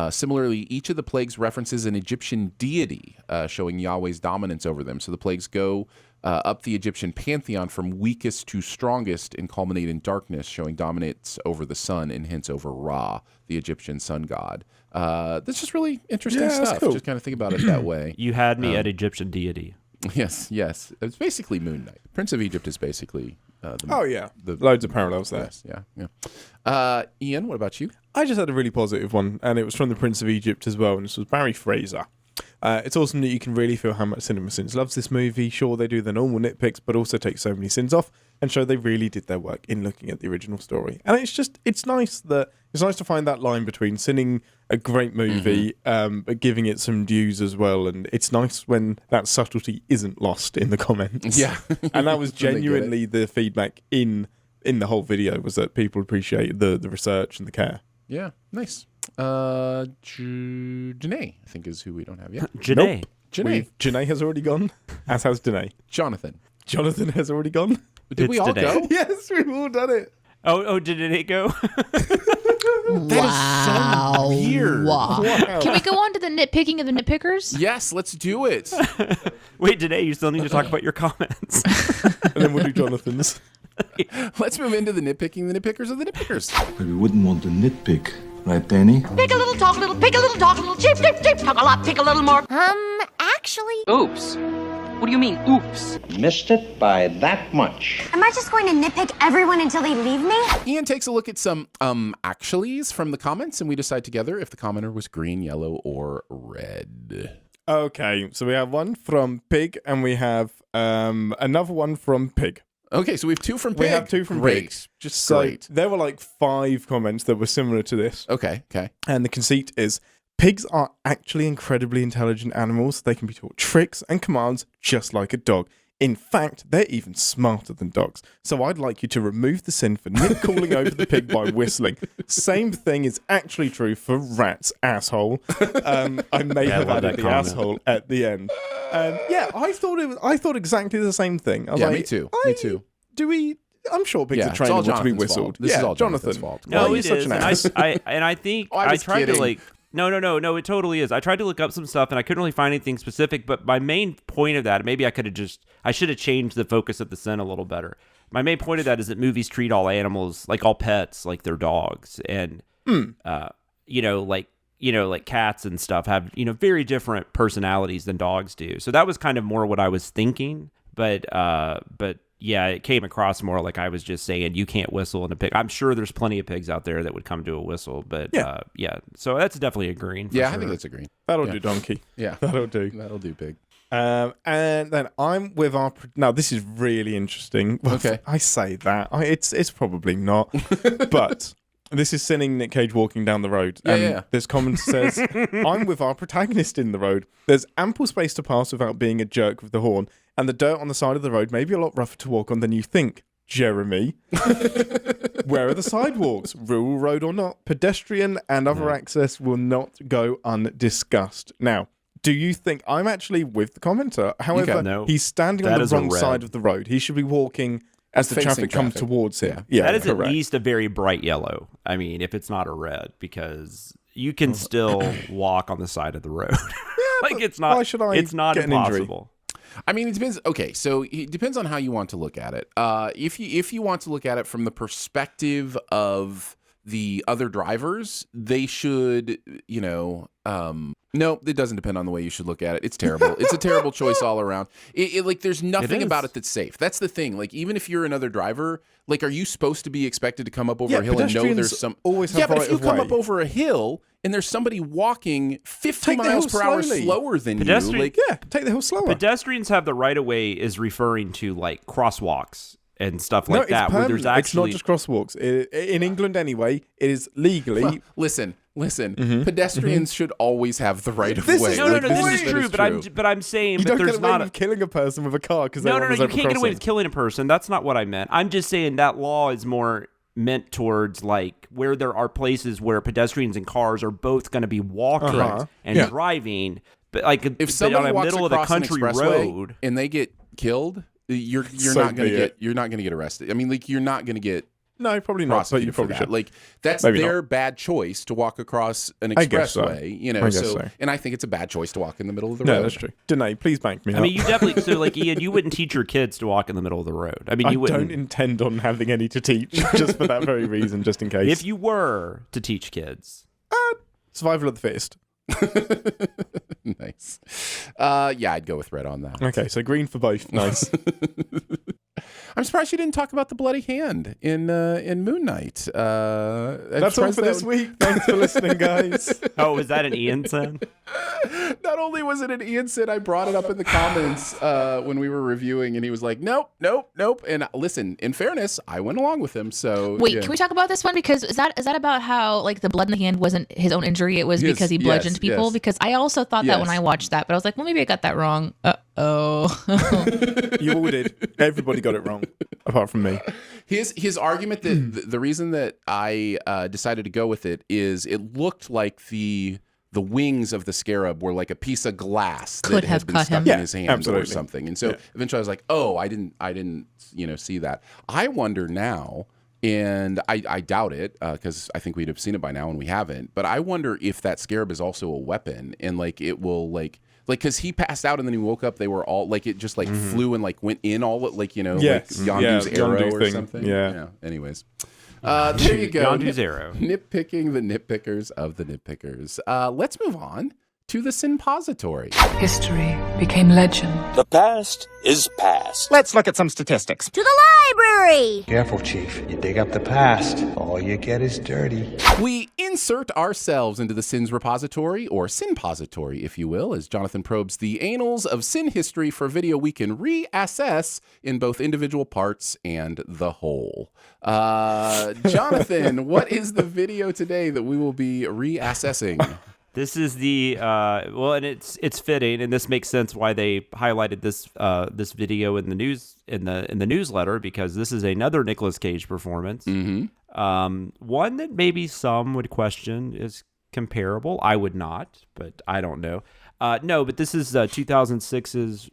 S1: Similarly, each of the plagues references an Egyptian deity, showing Yahweh's dominance over them. So the plagues go up the Egyptian pantheon from weakest to strongest and culminate in darkness, showing dominance over the sun and hence over Ra, the Egyptian sun god. That's just really interesting stuff. Cool. Just kind of think about it that way.
S3: You had me at Egyptian deity.
S1: Yes. It's basically Moon Knight. Prince of Egypt is basically...
S4: loads of parallels there.
S1: Yes, yeah. Ian, what about you?
S4: I just had a really positive one, and it was from the Prince of Egypt as well, and this was Barry Fraser. It's awesome that you can really feel how much CinemaSins loves this movie. Sure, they do the normal nitpicks, but also take so many sins off and show they really did their work in looking at the original story. And it's nice to find that line between sinning a great movie, but giving it some dues as well. And it's nice when that subtlety isn't lost in the comments.
S1: Yeah.
S4: And that was genuinely the feedback in the whole video, was that people appreciate the research and the care.
S1: Yeah, nice. Janae, I think, is who we don't have yet.
S3: Janae.
S1: Nope. Janae
S4: has already gone, as has Danae.
S1: Jonathan
S4: has already gone.
S1: Did we all go?
S4: Yes, we've all done it.
S3: Oh, did it go?
S1: That is so weird.
S5: Wow. Can we go on to the nitpicking of the nitpickers?
S1: Yes, let's do it.
S3: Wait, Danae, you still need to talk about your comments.
S4: And then we'll do Jonathan's.
S1: Let's move into the nitpicking, the nitpickers of the nitpickers.
S10: But we wouldn't want to nitpick, right, Danny?
S8: Pick a little, talk a little, pick a little, talk a little, cheep, cheep, cheep, talk a lot, pick a little more.
S11: Actually.
S6: Oops. What do you mean, oops?
S11: Missed it by that much.
S12: Am I just going to nitpick everyone until they leave me?
S1: Ian takes a look at some actuallys from the comments, and we decide together if the commenter was green, yellow, or red.
S4: Okay, so we have one from Pig, and we have another one from Pig.
S1: Okay, so we have two from Pig.
S4: We have two from Pig.
S1: Just
S4: so
S1: great.
S4: There were like 5 comments that were similar to this.
S1: Okay.
S4: And the conceit is, pigs are actually incredibly intelligent animals. They can be taught tricks and commands just like a dog. In fact, they're even smarter than dogs. So I'd like you to remove the sin for Nick calling over the pig by whistling. Same thing is actually true for rats, asshole. I may have added the asshole at the end. I thought exactly the same thing. I was like,
S1: me too. Me too.
S4: I'm sure pigs are trained to be whistled.
S1: This is all Jonathan's fault.
S3: No,
S4: it is.
S3: I think I tried to like. No, it totally is. I tried to look up some stuff and I couldn't really find anything specific, but my main point of that, maybe I should have changed the focus of the sin a little better. My main point of that is that movies treat all animals, like all pets, like they're dogs. And, like cats and stuff have, very different personalities than dogs do. So that was kind of more what I was thinking. But yeah, it came across more like I was just saying you can't whistle in a pig. I'm sure there's plenty of pigs out there that would come to a whistle, but yeah. So that's definitely a green.
S1: Yeah,
S3: sure.
S1: I think that's a green.
S4: That'll do, donkey.
S1: Yeah,
S4: that'll do.
S1: That'll do, pig.
S4: And then I'm with our. Now this is really interesting. Well,
S1: okay,
S4: I say that it's probably not, but. This is seeing Nick Cage walking down the road.
S1: Yeah.
S4: This comment says, I'm with our protagonist in the road. There's ample space to pass without being a jerk with the horn, and the dirt on the side of the road may be a lot rougher to walk on than you think. Jeremy. Where are the sidewalks? Rural road or not? Pedestrian and other access will not go undiscussed. Now, do you think... I'm actually with the commenter. However, he's standing on the wrong side of the road. He should be walking... as the traffic comes towards him. Yeah,
S3: that is correct. At least a very bright yellow. I mean, if it's not a red, because you can still walk on the side of the road. It's not. Why should I? It's not impossible.
S1: I mean, it depends. Okay, so it depends on how you want to look at it. If you want to look at it from the perspective of the other drivers, they should, no, it doesn't depend on the way you should look at it. It's terrible. It's a terrible choice all around. There's nothing about it that's safe. That's the thing. Like, even if you're another driver, like, are you supposed to be expected to come up over a hill and know there's some...
S4: always have
S1: but if you come up over a hill and there's somebody walking 50 miles per hour slower than you, like...
S4: Yeah, take the hill slower.
S3: Pedestrians have the right of way is referring to, like, crosswalks and stuff like that. Where there's actually...
S4: It's not just crosswalks. In England, anyway, it is legally...
S1: Well, listen. Pedestrians should always have the right of way.
S3: No, this is true. But I'm saying,
S4: you
S3: but
S4: don't
S3: there's
S4: get away
S3: not
S4: with killing a person with a car because
S3: no, you can't get away with killing a person. That's not what I meant. I'm just saying that law is more meant towards like where there are places where pedestrians and cars are both going to be walking and driving. But like
S1: if somebody walks
S3: middle
S1: across
S3: of the country
S1: an expressway
S3: road
S1: and they get killed, you're not going to get arrested. I mean, like, you're not going to get.
S4: No, probably not. But you probably should.
S1: Like, that's
S4: Maybe
S1: their
S4: not.
S1: bad choice to walk across an expressway.
S4: I guess so.
S1: And I think it's a bad choice to walk in the middle of the road.
S4: No, that's true. Danae, please bank me.
S3: I mean, you definitely. So, like, Ian, you wouldn't teach your kids to walk in the middle of the road. I mean, you wouldn't.
S4: I don't intend on having any to teach, just for that very reason, just in case.
S3: If you were to teach kids,
S4: survival of the fittest.
S1: Nice. Yeah, I'd go with red on that.
S4: Okay, so green for both. Nice.
S1: I'm surprised you didn't talk about the bloody hand in Moon Knight.
S4: That's all for this week. Thanks for listening, guys.
S3: Oh, was that an Ian sin?
S1: Not only was it an Ian sin, I brought it up in the comments when we were reviewing, and he was like, nope. And listen, in fairness, I went along with him. So
S5: wait, can we talk about this one? Because is that about how like the blood in the hand wasn't his own injury? It was because he bludgeoned people.
S1: Yes.
S5: Because I also thought that when I watched that, but I was like, well, maybe I got that wrong.
S4: You all did. Everybody got it wrong, apart from me.
S1: His argument that the reason that I decided to go with it is it looked like the wings of the scarab were like a piece of glass that had been stuck in his hand or something. And so eventually I was like, oh, I didn't see that. I wonder now, and I doubt it because I think we'd have seen it by now and we haven't. But I wonder if that scarab is also a weapon and like it will like because he passed out and then he woke up. They were all like it just like flew and like went in all like like Yondu's arrow or something. Yeah. Anyways. There you go.
S3: Yondu's arrow.
S1: Nitpicking the nitpickers of the nitpickers. Let's move on to the Sinpository.
S13: History became legend.
S14: The past is past.
S15: Let's look at some statistics.
S12: To the library!
S11: Careful, Chief. You dig up the past, all you get is dirty.
S1: We insert ourselves into the Sins repository, or Sinpository, if you will, as Jonathan probes the annals of sin history for video we can reassess in both individual parts and the whole. Jonathan, what is the video today that we will be reassessing?
S3: This is the and it's fitting, and this makes sense why they highlighted this video in the news in the newsletter, because this is another Nicolas Cage performance.
S1: Mm-hmm.
S3: One that maybe some would question is comparable. I would not, but I don't know. No, but this is 2006's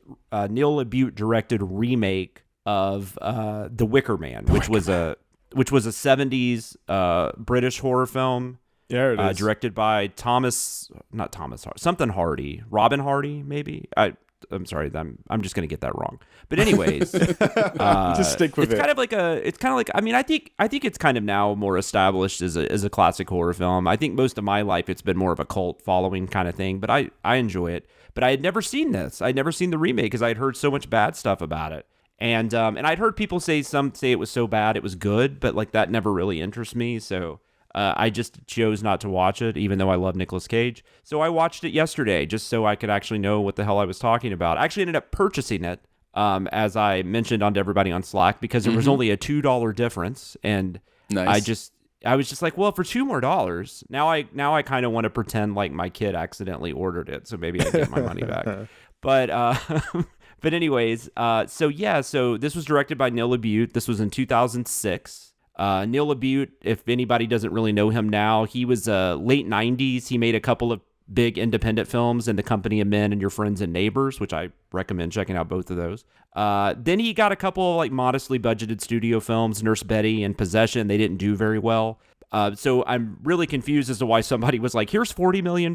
S3: Neil LaBute directed remake of The Wicker Man, which was a 70s British horror film.
S4: Yeah, it is.
S3: Directed by Robin Hardy, maybe. I'm sorry, I'm just going to get that wrong. But anyways,
S4: just stick with it.
S3: It's kind of like. I mean, I think it's kind of now more established as a classic horror film. I think most of my life it's been more of a cult following kind of thing, but I enjoy it. But I had never seen this. I'd never seen the remake because I'd heard so much bad stuff about it. And I'd heard people say it was so bad it was good, but like that never really interests me. So I just chose not to watch it, even though I love Nicolas Cage. So I watched it yesterday just so I could actually know what the hell I was talking about. I actually ended up purchasing it, as I mentioned to everybody on Slack, because there was only a $2 difference, and
S1: nice.
S3: I was just like, well, for $2 more, now I kind of want to pretend like my kid accidentally ordered it, so maybe I get my money back. But but anyways, so this was directed by Neil LaBute. This was in 2006. Neil LaBute, if anybody doesn't really know him now, he was late 90s. He made a couple of big independent films in The Company of Men and Your Friends and Neighbors, which I recommend checking out both of those. Then he got a couple of like modestly budgeted studio films, Nurse Betty and Possession. They didn't do very well. So I'm really confused as to why somebody was like, here's $40 million,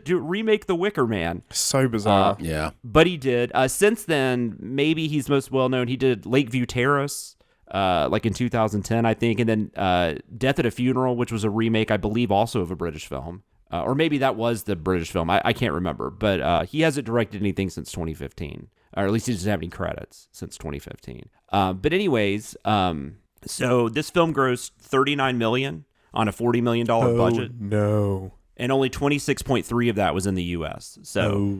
S3: do remake The Wicker Man.
S4: So bizarre.
S1: Yeah.
S3: But he did. Since then, maybe he's most well known. He did Lakeview Terrace. Like in 2010, I think, and then Death at a Funeral, which was a remake, I believe, also of a British film, or maybe that was the British film. I can't remember, but he hasn't directed anything since 2015, or at least he doesn't have any credits since 2015. But anyways, so this film grossed $39 million on a $40 million budget.
S4: No.
S3: And only 26.3 of that was in the U.S. So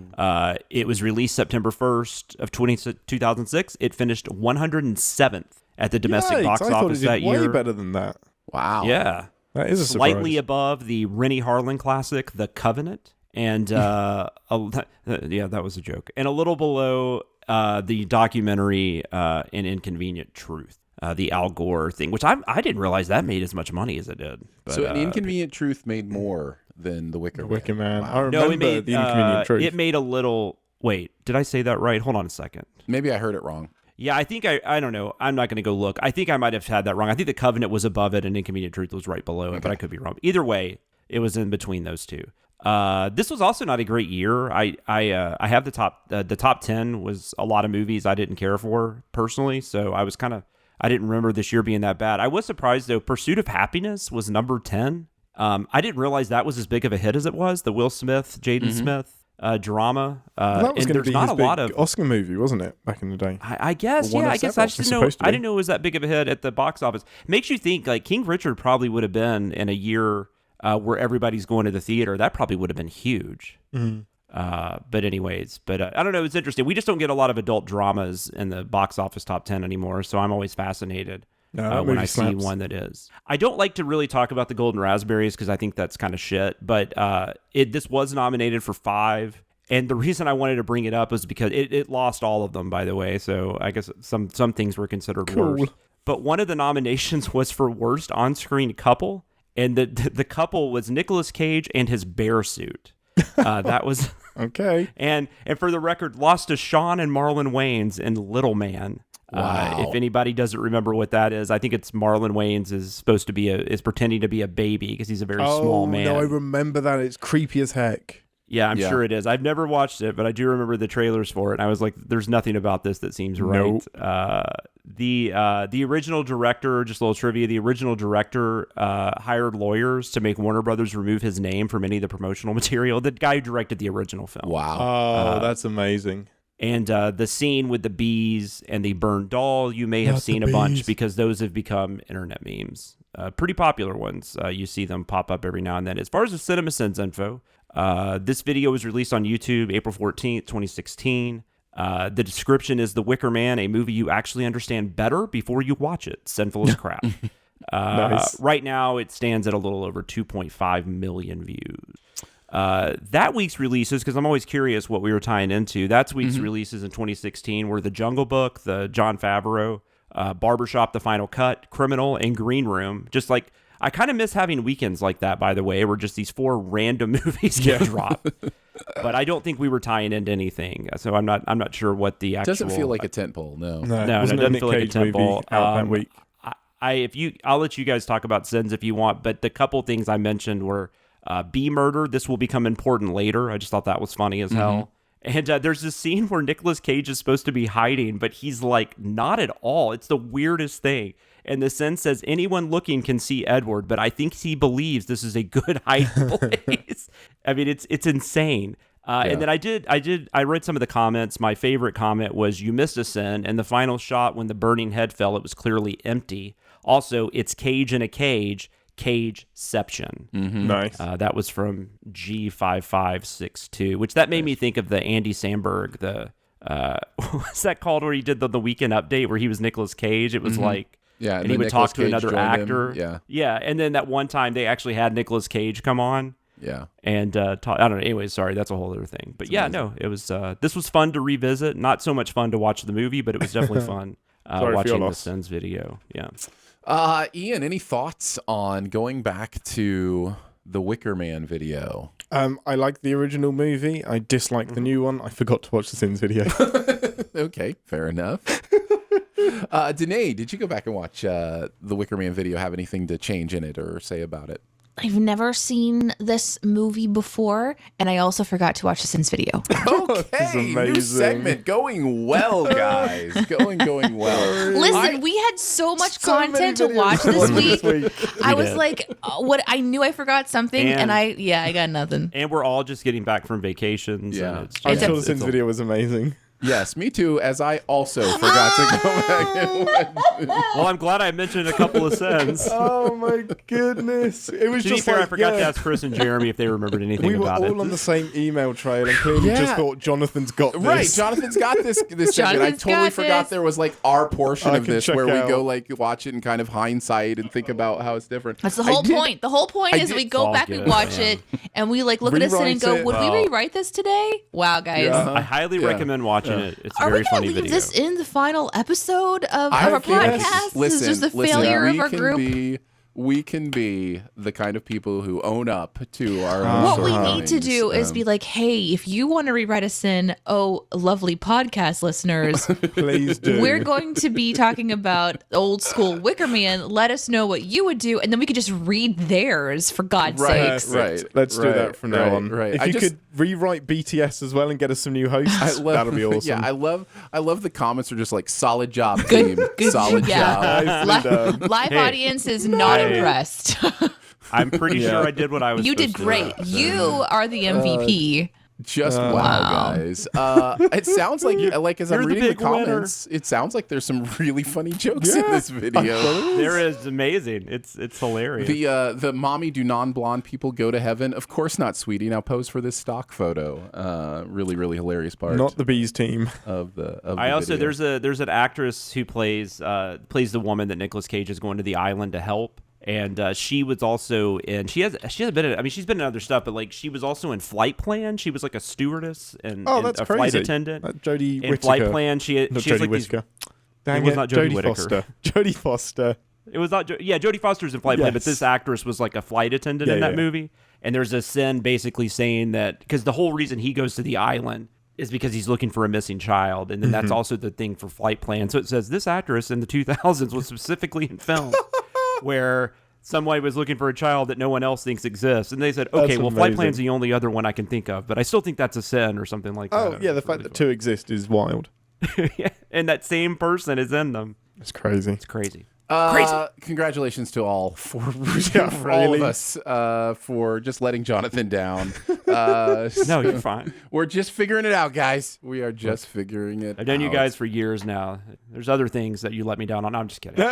S3: it was released September 1st of 2006. It finished 107th at the domestic box office that year.
S4: Way better than that.
S1: Wow.
S3: Yeah.
S4: That is a surprise.
S3: Slightly above the Rennie Harlan classic, The Covenant. And, that was a joke. And a little below the documentary An Inconvenient Truth. The Al Gore thing, which I didn't realize that made as much money as it did. But,
S1: so An Inconvenient Truth made more than The Wicker Man.
S4: Wow. I remember The Inconvenient Truth.
S3: It made a little... Wait, did I say that right? Hold on a second.
S1: Maybe I heard it wrong.
S3: Yeah, I think I don't know. I'm not going to go look. I think I might have had that wrong. I think The Covenant was above it and Inconvenient Truth was right below it, but I could be wrong. Either way, it was in between those two. This was also not a great year. I have the top 10 was a lot of movies I didn't care for personally, so I didn't remember this year being that bad. I was surprised though. Pursuit of Happiness was number 10. I didn't realize that was as big of a hit as it was. The Will Smith, Jaden Smith drama.
S4: That was
S3: going to
S4: be his big Oscar movie, wasn't it, back in the day?
S3: I guess. Yeah, I guess I just didn't know. I didn't know it was that big of a hit at the box office. Makes you think like King Richard probably would have been in a year where everybody's going to the theater. That probably would have been huge.
S4: Mm-hmm.
S3: But anyways, I don't know. It's interesting. We just don't get a lot of adult dramas in the box office top 10 anymore. So I'm always fascinated when I see one that is. I don't like to really talk about the Golden Raspberries because I think that's kind of shit. But this was nominated for 5. And the reason I wanted to bring it up is because it lost all of them, by the way. So I guess some things were considered worse. But one of the nominations was for worst on-screen couple. And the couple was Nicolas Cage and his bear suit. That was...
S4: Okay.
S3: And for the record, lost to Sean and Marlon Wayans in Little Man.
S1: Wow.
S3: If anybody doesn't remember what that is, I think it's Marlon Wayans is pretending to be a baby because he's a very small man.
S4: No, I remember that. It's creepy as heck.
S3: Yeah, I'm sure it is. I've never watched it, but I do remember the trailers for it. And I was like, there's nothing about this that seems right. The original director, just a little trivia, the original director hired lawyers to make Warner Brothers remove his name from any of the promotional material. The guy who directed the original film.
S1: Wow.
S4: Oh, that's amazing.
S3: And the scene with the bees and the burned doll, you may have seen a bunch because those have become internet memes. Pretty popular ones. You see them pop up every now and then. As far as the CinemaSins info, this video was released on YouTube April 14th, 2016. The description is The Wicker Man, a movie you actually understand better before you watch it. Sinful as crap.
S4: Nice.
S3: Right now, it stands at a little over 2.5 million views. That week's releases, because I'm always curious what we were tying into, that's week's releases in 2016 were The Jungle Book, the Jon Favreau, Barbershop, The Final Cut, Criminal, and Green Room. Just like, I kind of miss having weekends like that, by the way, where just these 4 random movies get dropped. But I don't think we were tying into anything, so I'm not sure what the actual.
S1: Doesn't feel like a tentpole, no.
S3: It doesn't feel like a tentpole.
S4: Out that week.
S3: I'll let you guys talk about sins if you want, but the couple things I mentioned were bee murder. This will become important later. I just thought that was funny as hell. And there's this scene where Nicolas Cage is supposed to be hiding, but he's like not at all. It's the weirdest thing. And the sin says anyone looking can see Edward, but I think he believes this is a good hiding place. I mean, it's insane. And then I read some of the comments. My favorite comment was, "You missed a sin." And the final shot when the burning head fell, it was clearly empty. Also, it's Cage in a cage. Cageception.
S4: Nice.
S3: That was from G5562, which that made me think of the Andy Samberg, what's that called, where he did the Weekend Update where he was Nicolas Cage. It was like, and he would talk to another actor. Yeah. And then that one time they actually had Nicolas Cage come on.
S1: Yeah.
S3: And I don't know. Anyway, sorry, that's a whole other thing. But it was. This was fun to revisit. Not so much fun to watch the movie, but it was definitely fun watching the Sins video. Yeah.
S1: Ian, any thoughts on going back to the Wicker Man video?
S4: I like the original movie. I dislike the new one. I forgot to watch the Sins video.
S1: Okay, fair enough. Danae, did you go back and watch the Wicker Man video? Have anything to change in it or say about it?
S5: I've never seen this movie before, and I also forgot to watch the Sins video.
S1: Okay, new segment going well, guys. Going well.
S5: Listen, we had so much content to watch this week. I was like, I knew I forgot something, and I got nothing.
S3: And we're all just getting back from vacations.
S1: Yeah,
S4: I thought the Sins video was amazing.
S1: Yes, me too, as I also forgot to go back and watch.
S3: Well, I'm glad I mentioned a couple of sins.
S4: Oh my goodness. It was just
S3: fair, I forgot to ask Chris and Jeremy if they remembered anything about it.
S4: We were all on the same email trail and clearly just thought Jonathan's got this.
S1: Right, Jonathan's got this segment. I totally forgot there was like our portion of this where we go like watch it and kind of hindsight and think about how it's different.
S5: That's the whole point. The whole point is we go back and watch it and we like look at this and go, would we rewrite this today? Wow, guys.
S3: I highly recommend watching it. It's a very funny video. Are we going to leave
S5: this in the final episode of our podcast? This is just the failure of our group.
S1: We can be the kind of people who own up to our
S5: what we need to do is be like, hey, if you want to rewrite a sin, oh, lovely podcast listeners,
S4: please do.
S5: We're going to be talking about old school Wicker Man. Let us know what you would do, and then we could just read theirs, for God's sakes.
S1: Right.
S4: Let's do that from now on.
S1: Right.
S4: If you could rewrite BTS as well and get us some new hosts, that'll be awesome.
S1: Yeah, I love the comments are just like, solid job, team. Solid job.
S5: Live audience is not impressed.
S3: I'm pretty sure I did what I was
S5: You did great. You are the MVP.
S1: Just wow, guys. It sounds like as I'm reading the comments, it sounds like there's some really funny jokes in this video.
S3: There is. Amazing. It's hilarious.
S1: The mommy do non-blonde people go to heaven? Of course not, sweetie. Now pose for this stock photo. Really, really hilarious part.
S4: Not the bees team
S1: of the
S3: video.
S1: There's
S3: an actress who plays the woman that Nicolas Cage is going to the island to help. And she was also in. She has a bit of. I mean, she's been in other stuff, but like she was also in Flight Plan. She was like a stewardess and
S4: that's
S3: a
S4: crazy.
S3: Flight attendant.
S4: Jodie Whittaker.
S3: In Flight Plan, she has like
S4: Whittaker.
S3: It was not Jodie Whittaker.
S4: Foster. Jodie Foster.
S3: It was not. Jodie Foster's in Flight Plan, but this actress was like a flight attendant in that movie. And there's a sin basically saying that because the whole reason he goes to the island is because he's looking for a missing child, and then that's also the thing for Flight Plan. So it says this actress in the 2000s was specifically in film where some way was looking for a child that no one else thinks exists. And they said, okay, well, flight plan's the only other one I can think of, but I still think that's a sin or something like that.
S4: Oh, yeah, the fact that two exist is wild.
S3: Yeah, and that same person is in them.
S4: It's crazy.
S3: It's crazy.
S1: Congratulations to all for all of us for just letting Jonathan down.
S3: No, you're fine.
S1: We're just figuring it out, guys. We are just figuring it out.
S3: I've known you guys for years now. There's other things that you let me down on. No, I'm just kidding.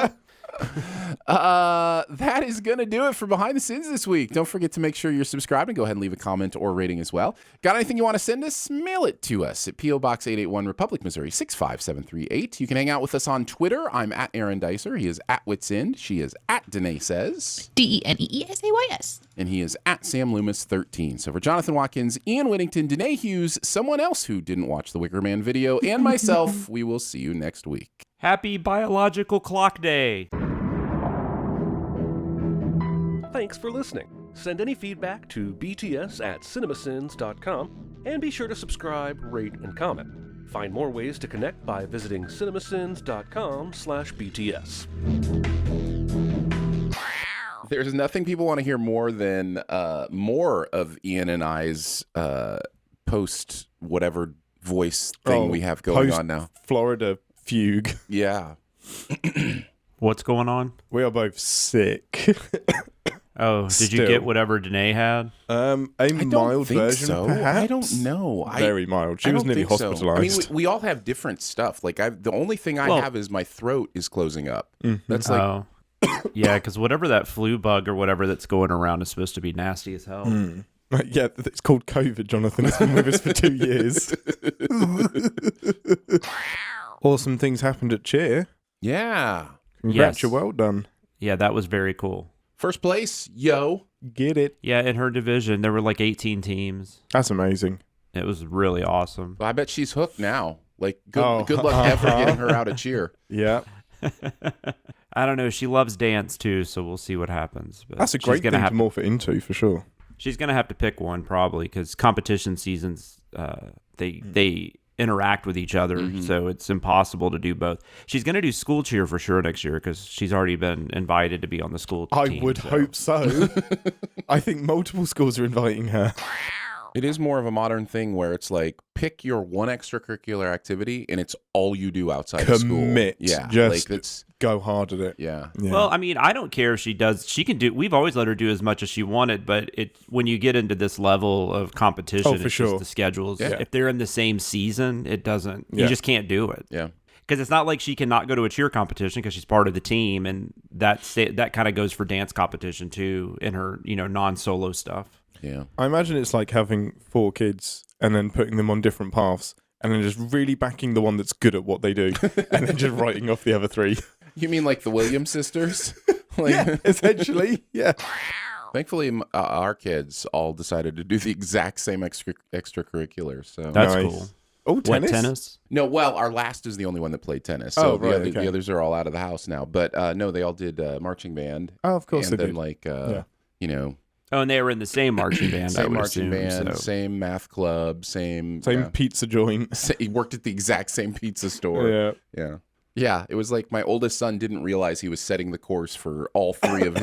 S1: That is going to do it for Behind the Sins this week. Don't forget to make sure you're subscribed and go ahead and leave a comment or rating as well. Got anything you want to send us? Mail it to us at P.O. Box 881 Republic, Missouri 65738. You can hang out with us on Twitter. I'm at Aaron Dicer. He is at Wits End. She is at Danae Says.
S5: DENEESAYS.
S1: And he is at Sam Loomis 13. So for Jonathan Watkins, Ian Whittington, Danae Hughes, someone else who didn't watch the Wicker Man video, and myself, we will see you next week.
S3: Happy Biological Clock Day.
S2: Thanks for listening. Send any feedback to bts@cinemasins.com and be sure to subscribe, rate, and comment. Find more ways to connect by visiting cinemasins.com/BTS.
S1: There's nothing people want to hear more than more of Ian and I's post whatever voice thing we have going on now.
S4: Florida fugue.
S1: Yeah.
S3: What's going on?
S4: We are both sick.
S3: Oh, did you get whatever Danae had?
S4: A mild version,
S1: so.
S4: perhaps?
S1: I don't know.
S4: Very mild. She was nearly hospitalized.
S1: So. I mean, we all have different stuff. Like, the only thing I have is my throat is closing up.
S4: Mm-hmm.
S1: That's like...
S3: Yeah, because whatever that flu bug or whatever that's going around is supposed to be nasty as hell.
S4: Mm. Yeah, it's called COVID, Jonathan. It's been with us for 2 years. Awesome things happened at Cheer.
S1: Yeah.
S4: Congrats, you're well done.
S3: Yeah, that was very cool.
S1: First place, yo.
S4: Get it.
S3: Yeah, in her division, there were like 18 teams.
S4: That's amazing.
S3: It was really awesome.
S1: Well, I bet she's hooked now. Like, good luck ever getting her out of Cheer.
S4: Yeah.
S3: I don't know. She loves dance, too, so we'll see what happens. But
S4: that's a great thing to morph it into, for sure.
S3: She's going to have to pick one, probably, because competition seasons, they interact with each other, so it's impossible to do both. She's going to do school cheer for sure next year because she's already been invited to be on the school team.
S4: I would hope so. I think multiple schools are inviting her.
S1: It is more of a modern thing where it's like, pick your one extracurricular activity and it's all you do outside of school.
S4: Commit.
S1: Yeah.
S4: Just
S1: like
S4: go hard at it.
S1: Yeah.
S3: Well, I mean, I don't care if she does. She can do. We've always let her do as much as she wanted, but when you get into this level of competition,
S4: for sure.
S3: Just the schedules.
S1: Yeah.
S3: If they're in the same season, it doesn't. You just can't do it.
S1: Yeah.
S3: Because it's not like she cannot go to a cheer competition because she's part of the team, and that kind of goes for dance competition too in her non-solo stuff.
S1: Yeah.
S4: I imagine it's like having 4 kids and then putting them on different paths and then just really backing the one that's good at what they do and then just writing off the other 3.
S1: You mean like the Williams sisters?
S4: Yeah, essentially. Yeah.
S1: Thankfully, our kids all decided to do the exact same extracurriculars. So
S3: that's cool.
S4: Oh, tennis?
S3: What, tennis?
S1: No, well, our last is the only one that played tennis. So the others are all out of the house now. But no, they all did marching band.
S4: Oh, of course
S1: and
S4: they
S1: then
S4: did.
S3: Oh, and they were in the same marching band.
S1: Same marching band, same math club, same
S4: pizza joint.
S1: He worked at the exact same pizza store. Yeah. It was like my oldest son didn't realize he was setting the course for all 3 of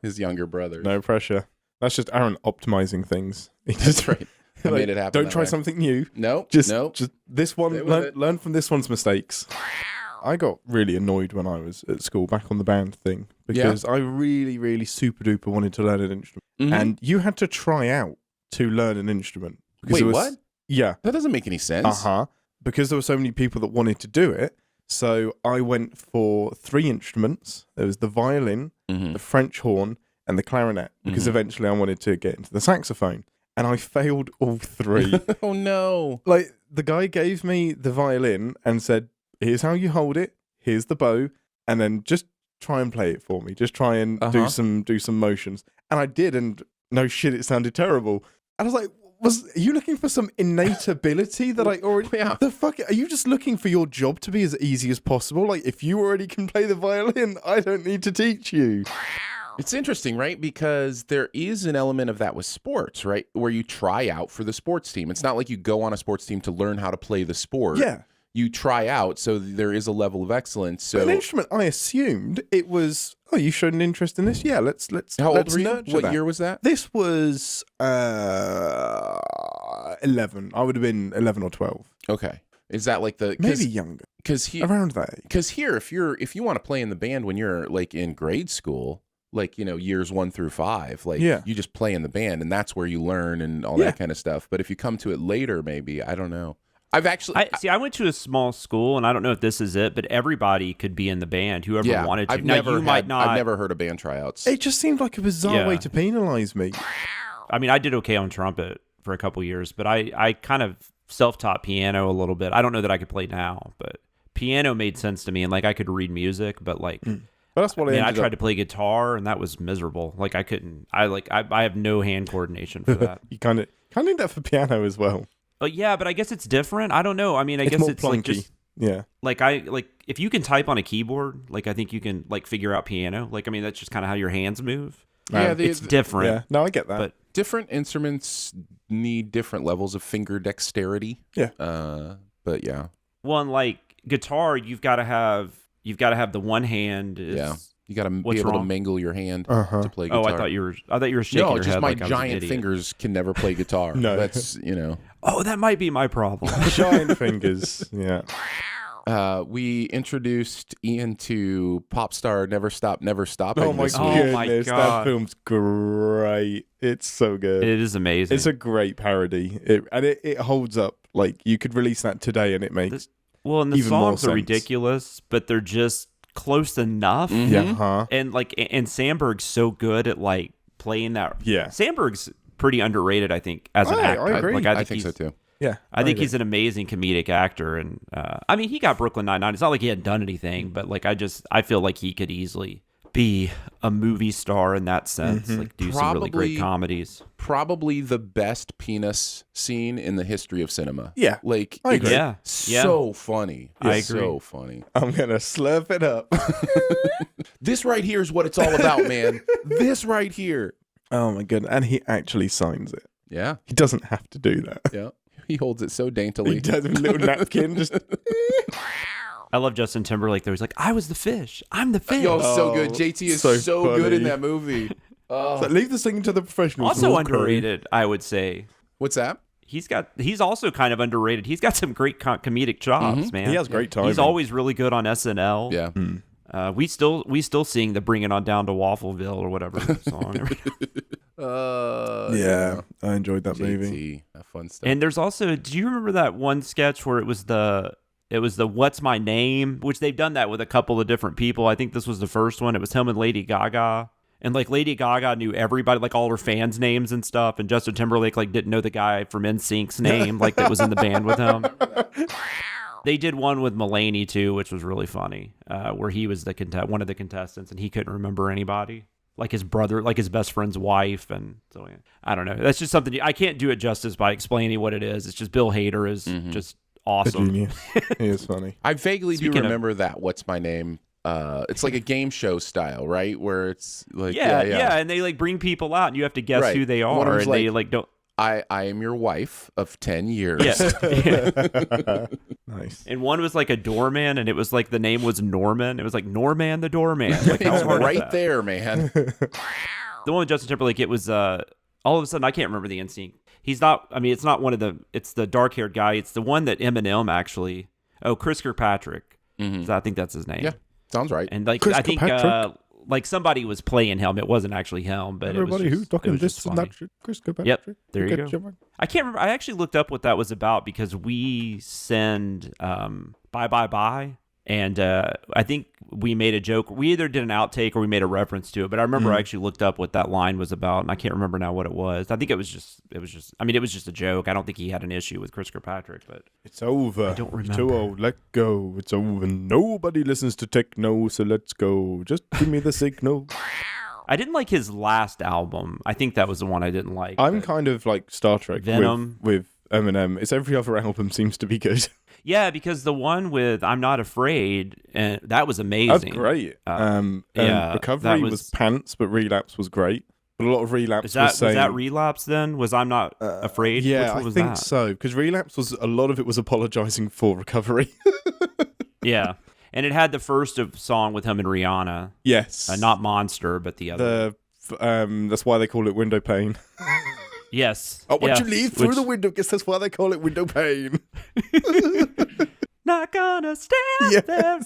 S1: his younger brothers.
S4: No pressure. That's just Aaron optimizing things.
S1: That's right. I made it happen.
S4: Don't try something new.
S1: No,
S4: just this one. Learn from this one's mistakes. I got really annoyed when I was at school back on the band thing because I really, really super duper wanted to learn an instrument. And you had to try out to learn an instrument.
S1: Wait, what?
S4: Yeah.
S1: That doesn't make any sense.
S4: Because there were so many people that wanted to do it. So I went for 3 instruments. There was the violin, the French horn, and the clarinet. Because eventually I wanted to get into the saxophone. And I failed all 3.
S1: Oh, no.
S4: Like, the guy gave me the violin and said, here's how you hold it, here's the bow, and then just try and play it for me. Just try and do some motions. And I did, and no shit, it sounded terrible. And I was like, are you looking for some innate ability that I already... The fuck? Are you just looking for your job to be as easy as possible? Like, if you already can play the violin, I don't need to teach you.
S1: It's interesting, right? Because there is an element of that with sports, right? Where you try out for the sports team. It's not like you go on a sports team to learn how to play the sport.
S4: Yeah.
S1: you try out, so there is a level of excellence. So
S4: an instrument, I assumed it was. Oh, you showed an interest in this? Yeah, let's.
S1: How old
S4: let's
S1: were you?
S4: nurture
S1: What
S4: that.
S1: year was that?
S4: This was 11. I would have been 11 or 12.
S1: Okay, is that like the
S4: maybe younger?
S1: Because
S4: around that age.
S1: Because here, if you want to play in the band when you're like in grade school, like years 1 through 5, like you just play in the band, and that's where you learn and all that kind of stuff. But if you come to it later, maybe I don't know. I've actually
S3: I went to a small school, and I don't know if this is it, but everybody could be in the band, whoever wanted to.
S1: I've never heard of band tryouts.
S4: It just seemed like a bizarre way to penalize me.
S3: I mean, I did okay on trumpet for a couple years, but I kind of self-taught piano a little bit. I don't know that I could play now, but piano made sense to me, and like I could read music, but like.
S4: But that's what
S3: I tried to play guitar, and that was miserable. Like I couldn't. I have no hand coordination for that.
S4: You kind of need that for piano as well.
S3: Yeah, but I guess it's different. I don't know. I mean, I guess it's like just like if you can type on a keyboard, like I think you can like figure out piano. Like I mean, that's just kind of how your hands move.
S1: Yeah,
S3: it's different.
S4: Yeah, no, I get that.
S3: But
S1: different instruments need different levels of finger dexterity.
S4: Yeah.
S1: But yeah.
S3: One like guitar, you've got to have the one hand.
S1: You got to be able to mangle your hand to play guitar.
S3: Oh, I thought you were shaking your head.
S1: No, just my
S3: like
S1: giant fingers can never play guitar.
S4: No.
S1: That's,
S3: Oh, that might be my problem.
S4: Giant fingers, yeah.
S1: We introduced Ian to pop star Never Stop, Never Stopping.
S4: Oh my goodness, that film's great. It's so good.
S3: It is amazing.
S4: It's a great parody. It holds up. Like, you could release that today and it makes
S3: and the songs are ridiculous, but they're just close enough.
S4: Yeah.
S3: And Sandberg's so good at like playing that.
S4: Yeah.
S3: Sandberg's pretty underrated, I think, as an actor.
S4: I agree.
S3: Like,
S1: I think so too.
S4: Yeah.
S3: I think he's an amazing comedic actor, and I mean, he got Brooklyn Nine-Nine. It's not like he hadn't done anything, but like I feel like he could easily be a movie star in that sense, like do some really great comedies.
S1: Probably the best penis scene in the history of cinema.
S4: Yeah.
S1: Like,
S4: I agree.
S1: So funny.
S3: I agree.
S1: So funny.
S4: I'm going to slurp it up.
S1: This right here is what it's all about, man. This right here.
S4: Oh my goodness. And he actually signs it.
S1: Yeah.
S4: He doesn't have to do that.
S1: Yeah. He holds it so daintily.
S4: He does with a little napkin. Just.
S3: I love Justin Timberlake though. He's like, I was the fish. I'm the fish.
S1: Yo, so good. JT is so good in that movie.
S4: So leave the singing to the professionals.
S3: Also underrated, I would say.
S1: What's that?
S3: He's also kind of underrated. He's got some great comedic chops, man.
S4: He has great timing.
S3: He's always really good on SNL.
S1: Yeah.
S3: We still sing the "Bring It On Down to Waffleville" or whatever song.
S4: Yeah, I enjoyed that movie.
S1: Fun stuff.
S3: And there's also, do you remember that one sketch where it was the "What's My Name," which they've done that with a couple of different people. I think this was the first one. It was him and Lady Gaga. And like Lady Gaga knew everybody, like all her fans' names and stuff, and Justin Timberlake like didn't know the guy from NSYNC's name, like that was in the band with him. They did one with Mulaney too, which was really funny, where he was one of the contestants, and he couldn't remember anybody, like his brother, like his best friend's wife, and so yeah. I don't know. That's just something I can't do it justice by explaining what it is. It's just Bill Hader is just awesome.
S4: A genius. He is funny.
S1: I vaguely do remember that. What's My Name? It's like a game show style, right? Where it's like
S3: yeah, and they like bring people out, and you have to guess who they are, and they like don't.
S1: I am your wife of 10 years.
S3: Yeah.
S4: Nice.
S3: And one was like a doorman, and it was like the name was Norman. It was like Norman the doorman. Like,
S1: it's right there, man.
S3: The one with Justin Timberlake, it was all of a sudden I can't remember the instinct. He's not. I mean, it's not one of the. It's the dark-haired guy. It's the one that Eminem actually. Oh, Chris Kirkpatrick.
S1: Mm-hmm.
S3: So I think that's his name.
S1: Yeah, sounds right.
S3: And like
S4: Chris
S3: I think like somebody was playing him. It wasn't actually him, but
S4: everybody who's talking this and that shit. Chris Kirkpatrick.
S3: Yep, there you go. I can't remember. I actually looked up what that was about because we send Bye Bye Bye, and I think we made a joke. We either did an outtake or we made a reference to it. But I remember I actually looked up what that line was about, and I can't remember now what it was. I think it was just. I mean, it was just a joke. I don't think he had an issue with Chris Kirkpatrick, but
S4: it's over.
S3: I don't remember.
S4: It's too old. Let go. It's over. Nobody listens to techno, so let's go. Just give me the signal.
S3: I didn't like his last album. I think that was the one I didn't like.
S4: I'm kind of like Star Trek
S3: Venom
S4: with Eminem. It's every other album seems to be good.
S3: Yeah, because the one with I'm Not Afraid, that was amazing.
S4: That's great. Recovery was pants, but Relapse was great. But a lot of Relapse
S3: was that Relapse then? Was I'm Not Afraid?
S4: Yeah,
S3: Which one was
S4: I think
S3: that?
S4: so. Because Relapse was a lot of it was apologizing for Recovery.
S3: Yeah. And it had the first song with him and Rihanna.
S4: Yes.
S3: Not Monster, but the other.
S4: That's why they call it Window Pane.
S3: Yes.
S4: I want you to leave through the window. Guess that's why they call it Window Pane.
S3: Not gonna stand there.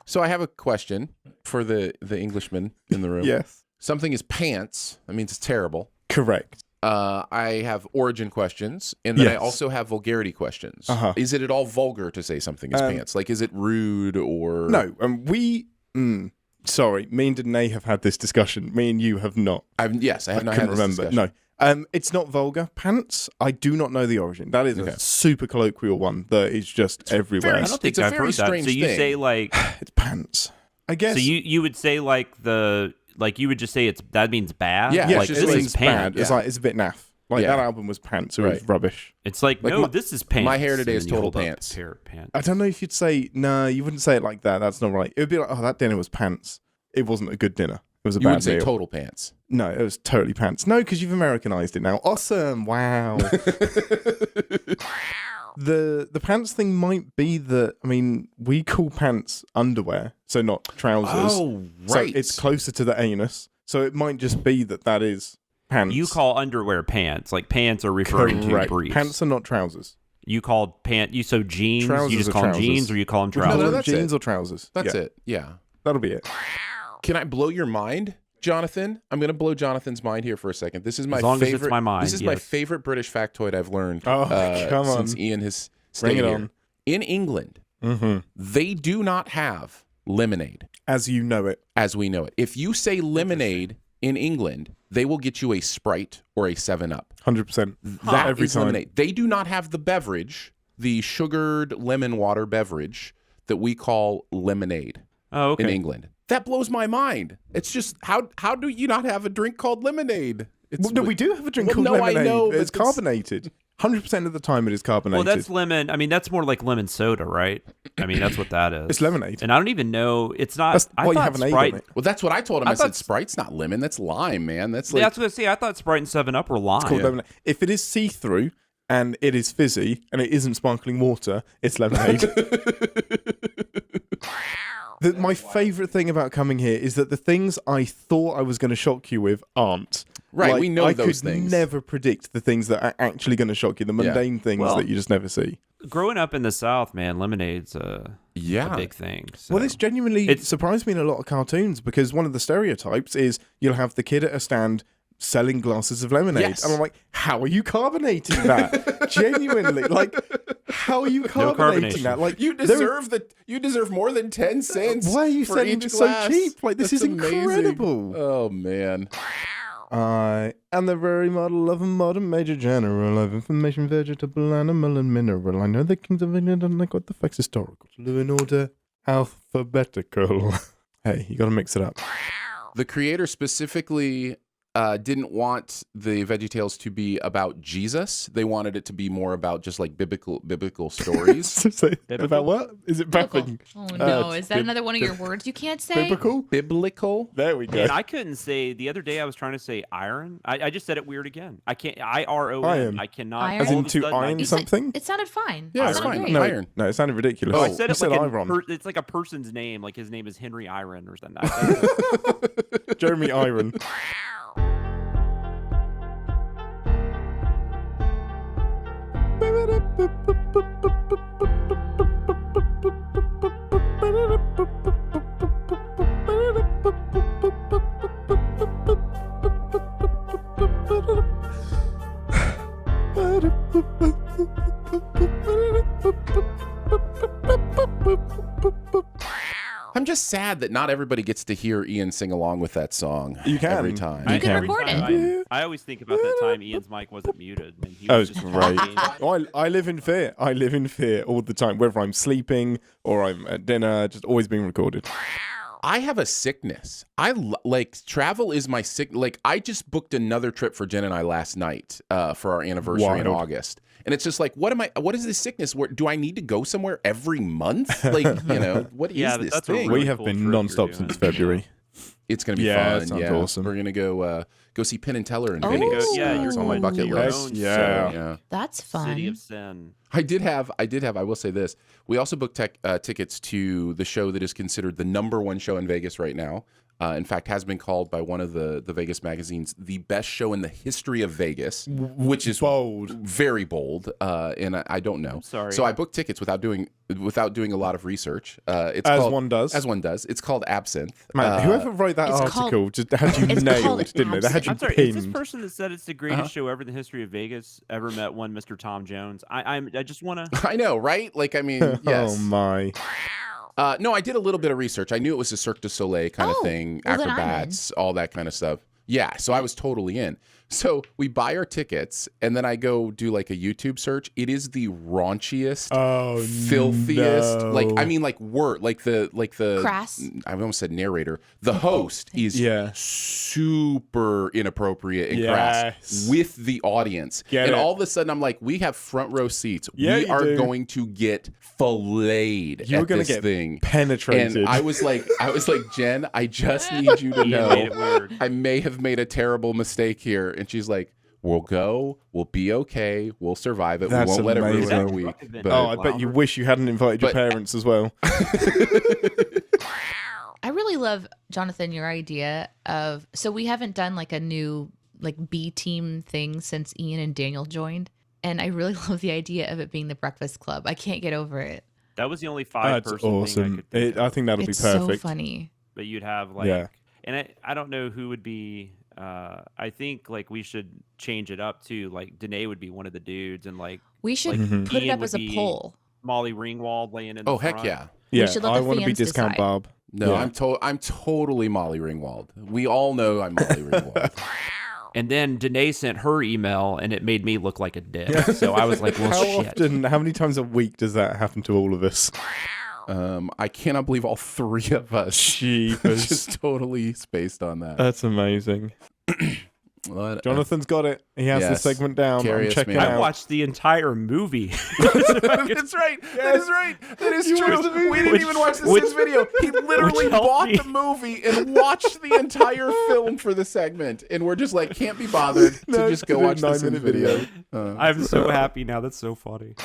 S1: So I have a question for the Englishman in the room.
S4: Yes.
S1: Something is pants. That means it's terrible.
S4: Correct.
S1: I have origin questions, and then I also have vulgarity questions. Is it at all vulgar to say something is pants? Like, is it rude or...
S4: No, sorry, me and Danae have had this discussion. Me and you have not.
S1: I have not had this discussion.
S4: No. It's not vulgar. Pants, I do not know the origin. That is a super colloquial one that is just everywhere.
S3: I don't think I've heard that. So you say like...
S4: It's pants. I guess.
S3: So you would say like you would just say that means bad?
S1: Yeah,
S3: like,
S1: this
S4: means bad.
S1: Yeah.
S4: It's a bit naff. Like that album was pants, or it was rubbish.
S3: It's like no, this is pants.
S1: My hair today is total pants.
S4: I don't know if you'd say you wouldn't say it like that. That's not right. It would be like, oh, that dinner was pants. It wasn't a good dinner. It was a bad meal.
S1: You would say total pants.
S4: No, it was totally pants. No, because you've Americanized it now. Awesome! Wow. The pants thing might be that. I mean, we call pants underwear, so not trousers.
S1: Oh, right.
S4: So it's closer to the anus. So it might just be that is pants.
S3: You call underwear pants. Like pants are referring to briefs.
S4: Pants are not trousers.
S3: You called so jeans.
S4: Trousers
S3: you just call them jeans, or you call them trousers?
S4: No, that's jeans or trousers.
S1: That's it. Yeah,
S4: that'll be it.
S1: Can I blow your mind, Jonathan? I'm going to blow Jonathan's mind here for a second. This is my favorite.
S3: As it's my mind,
S1: this is my favorite British factoid I've learned. Since Ian has
S4: Bring it
S1: here.
S4: On.
S1: In England, they do not have lemonade
S4: as you know it.
S1: As we know it. If you say lemonade in England, they will get you a Sprite or a 7-Up.
S4: 100%.
S1: That every is time. Lemonade. They do not have the beverage, the sugared lemon water beverage that we call lemonade in England. That blows my mind. It's just, how do you not have a drink called lemonade?
S4: No, we do have a drink called lemonade. I know. It's carbonated. 100% of the time it is carbonated.
S3: Well, that's lemon. I mean, that's more like lemon soda, right? I mean, that's what that is.
S4: It's lemonade.
S3: And I don't even know. It's not.
S4: That's why you have an
S3: Sprite.
S4: on it.
S1: Well, that's what I told him. I said Sprite's not lemon. That's lime, man. That's like...
S3: That's what I say. I thought Sprite and 7-Up were lime.
S4: It's called lemonade. If it is see-through and it is fizzy and it isn't sparkling water, it's lemonade. My favourite thing about coming here is that the things I thought I was going to shock you with aren't.
S1: Right, we know those
S4: things. I could
S1: things.
S4: never predict the things that are actually going to shock you, the mundane things that you just never see.
S3: Growing up in the South, man, lemonade's a big thing. So.
S4: Well, this genuinely surprised me in a lot of cartoons because one of the stereotypes is you'll have the kid at a stand selling glasses of lemonade.
S1: Yes.
S4: And I'm like, how are you carbonating that? Genuinely, like, how are you carbonating that? Like,
S1: you deserve more than 10 cents.
S4: Why are you
S1: for
S4: selling
S1: each
S4: it so
S1: glass?
S4: cheap? Like, this is
S1: amazing.
S4: incredible.
S1: Oh man.
S4: I am the very model of a modern major general of information, vegetable, animal, and mineral. I know the kings of England and like what the fuck's historical. In order alphabetical. Hey, you got to mix it up.
S1: The creator specifically didn't want the VeggieTales to be about Jesus. They wanted it to be more about just like biblical stories.
S4: About what? Is it biblical?
S5: Oh no, is that another one of your words you can't say?
S1: Biblical.
S4: There we go.
S3: And I couldn't say the other day. I was trying to say iron. I just said it weird again. I can't. IRON. I cannot.
S5: Iron?
S4: As in to iron something?
S5: It sounded fine.
S1: Yeah, it's fine.
S5: Great.
S4: No,
S1: Iron.
S4: No, it sounded ridiculous.
S3: Oh, I said it like
S4: iron.
S3: it's like a person's name. Like his name is Henry Iron or something.
S4: Jeremy Iron.
S1: I'm just sad that not everybody gets to hear Ian sing along with that song.
S4: You can
S1: every time.
S5: You can record it.
S3: I always think about that time Ian's mic wasn't muted. And he
S4: Oh,
S3: was just
S4: great.
S3: talking.
S4: I live in fear. I live in fear all the time, whether I'm sleeping or I'm at dinner, just always being recorded.
S1: I have a sickness. Like travel is my sick. Like I just booked another trip for Jen and I last night for our anniversary in August. And it's just like, what is this sickness? Do I need to go somewhere every month? Like, what is this
S3: that's a
S1: thing?
S3: really
S4: We have
S3: cool
S4: been
S3: trip
S4: non-stop
S3: you're
S4: since
S3: doing.
S4: February.
S1: It's going to be fun. Sounds awesome. We're going to go see Penn and Teller in Vegas.
S3: You're
S1: on my bucket list.
S4: Yeah.
S5: That's fun.
S3: City of Sin.
S1: I did have, I will say this. We also booked tickets to the show that is considered the #1 show in Vegas right now. In fact, has been called by one of the Vegas magazines the best show in the history of Vegas, which is
S4: bold,
S1: very bold. And I don't know.
S3: Sorry.
S1: So I booked tickets without doing a lot of research. It's
S4: as
S1: called,
S4: one does.
S1: As one does. It's called Absinthe.
S4: Man, whoever wrote that article just had you nailed, didn't they? They had you
S3: I'm sorry.
S4: pinned.
S3: Is this person that said it's the greatest show ever in the history of Vegas ever met one Mr. Tom Jones? I just want to.
S1: I know, right? Like, I mean, yes.
S4: Oh my.
S1: No, I did a little bit of research. I knew it was a Cirque du Soleil kind of thing, acrobats, all that kind of stuff. Yeah, so I was totally in. So we buy our tickets, and then I go do like a YouTube search. It is the raunchiest, filthiest, like I mean, like the
S5: crass.
S1: I almost said narrator. The host is super inappropriate and crass with the audience, all of a sudden I'm like, we have front row seats. We are going to get filleted.
S4: You're going to get
S1: thing
S4: penetrated.
S1: And I was like, Jen, I just need you to know, I may have made a terrible mistake here. And she's like, we'll go. We'll be okay. We'll survive it.
S4: That's
S1: we won't let it ruin
S4: amazing.
S1: our week.
S4: But, I bet you wish you hadn't invited your parents as well.
S5: I really love, Jonathan, your idea of, so we haven't done like a new like B-team thing since Ian and Daniel joined. And I really love the idea of it being the Breakfast Club. I can't get over it.
S3: That was the only 5-person thing I could think of.
S4: I think that'll be perfect.
S5: So funny.
S3: But you'd have like, and I don't know who would be. I think like we should change it up too. Like Danae would be one of the dudes, and like
S5: we should put it up as a poll.
S3: Molly Ringwald laying in.
S1: Oh
S3: the front.
S1: heck yeah!
S5: Yeah, I want to be
S4: Discount Bob.
S1: No, I'm totally Molly Ringwald. We all know I'm Molly Ringwald.
S3: And then Danae sent her email, and it made me look like a dick. So I was like, well, shit.
S4: How many times a week does that happen to all of us?
S1: I cannot believe all three of us just totally spaced on that.
S4: That's amazing. Jonathan's got it. He has the segment down. I'm checking out.
S3: I watched the entire movie.
S1: That's right. That is right. That is true. We didn't even watch the Sins video. He literally bought the movie and watched the entire film for the segment. And we're just like, can't be bothered to just go watch the Sins video.
S3: I'm so happy now. That's so funny.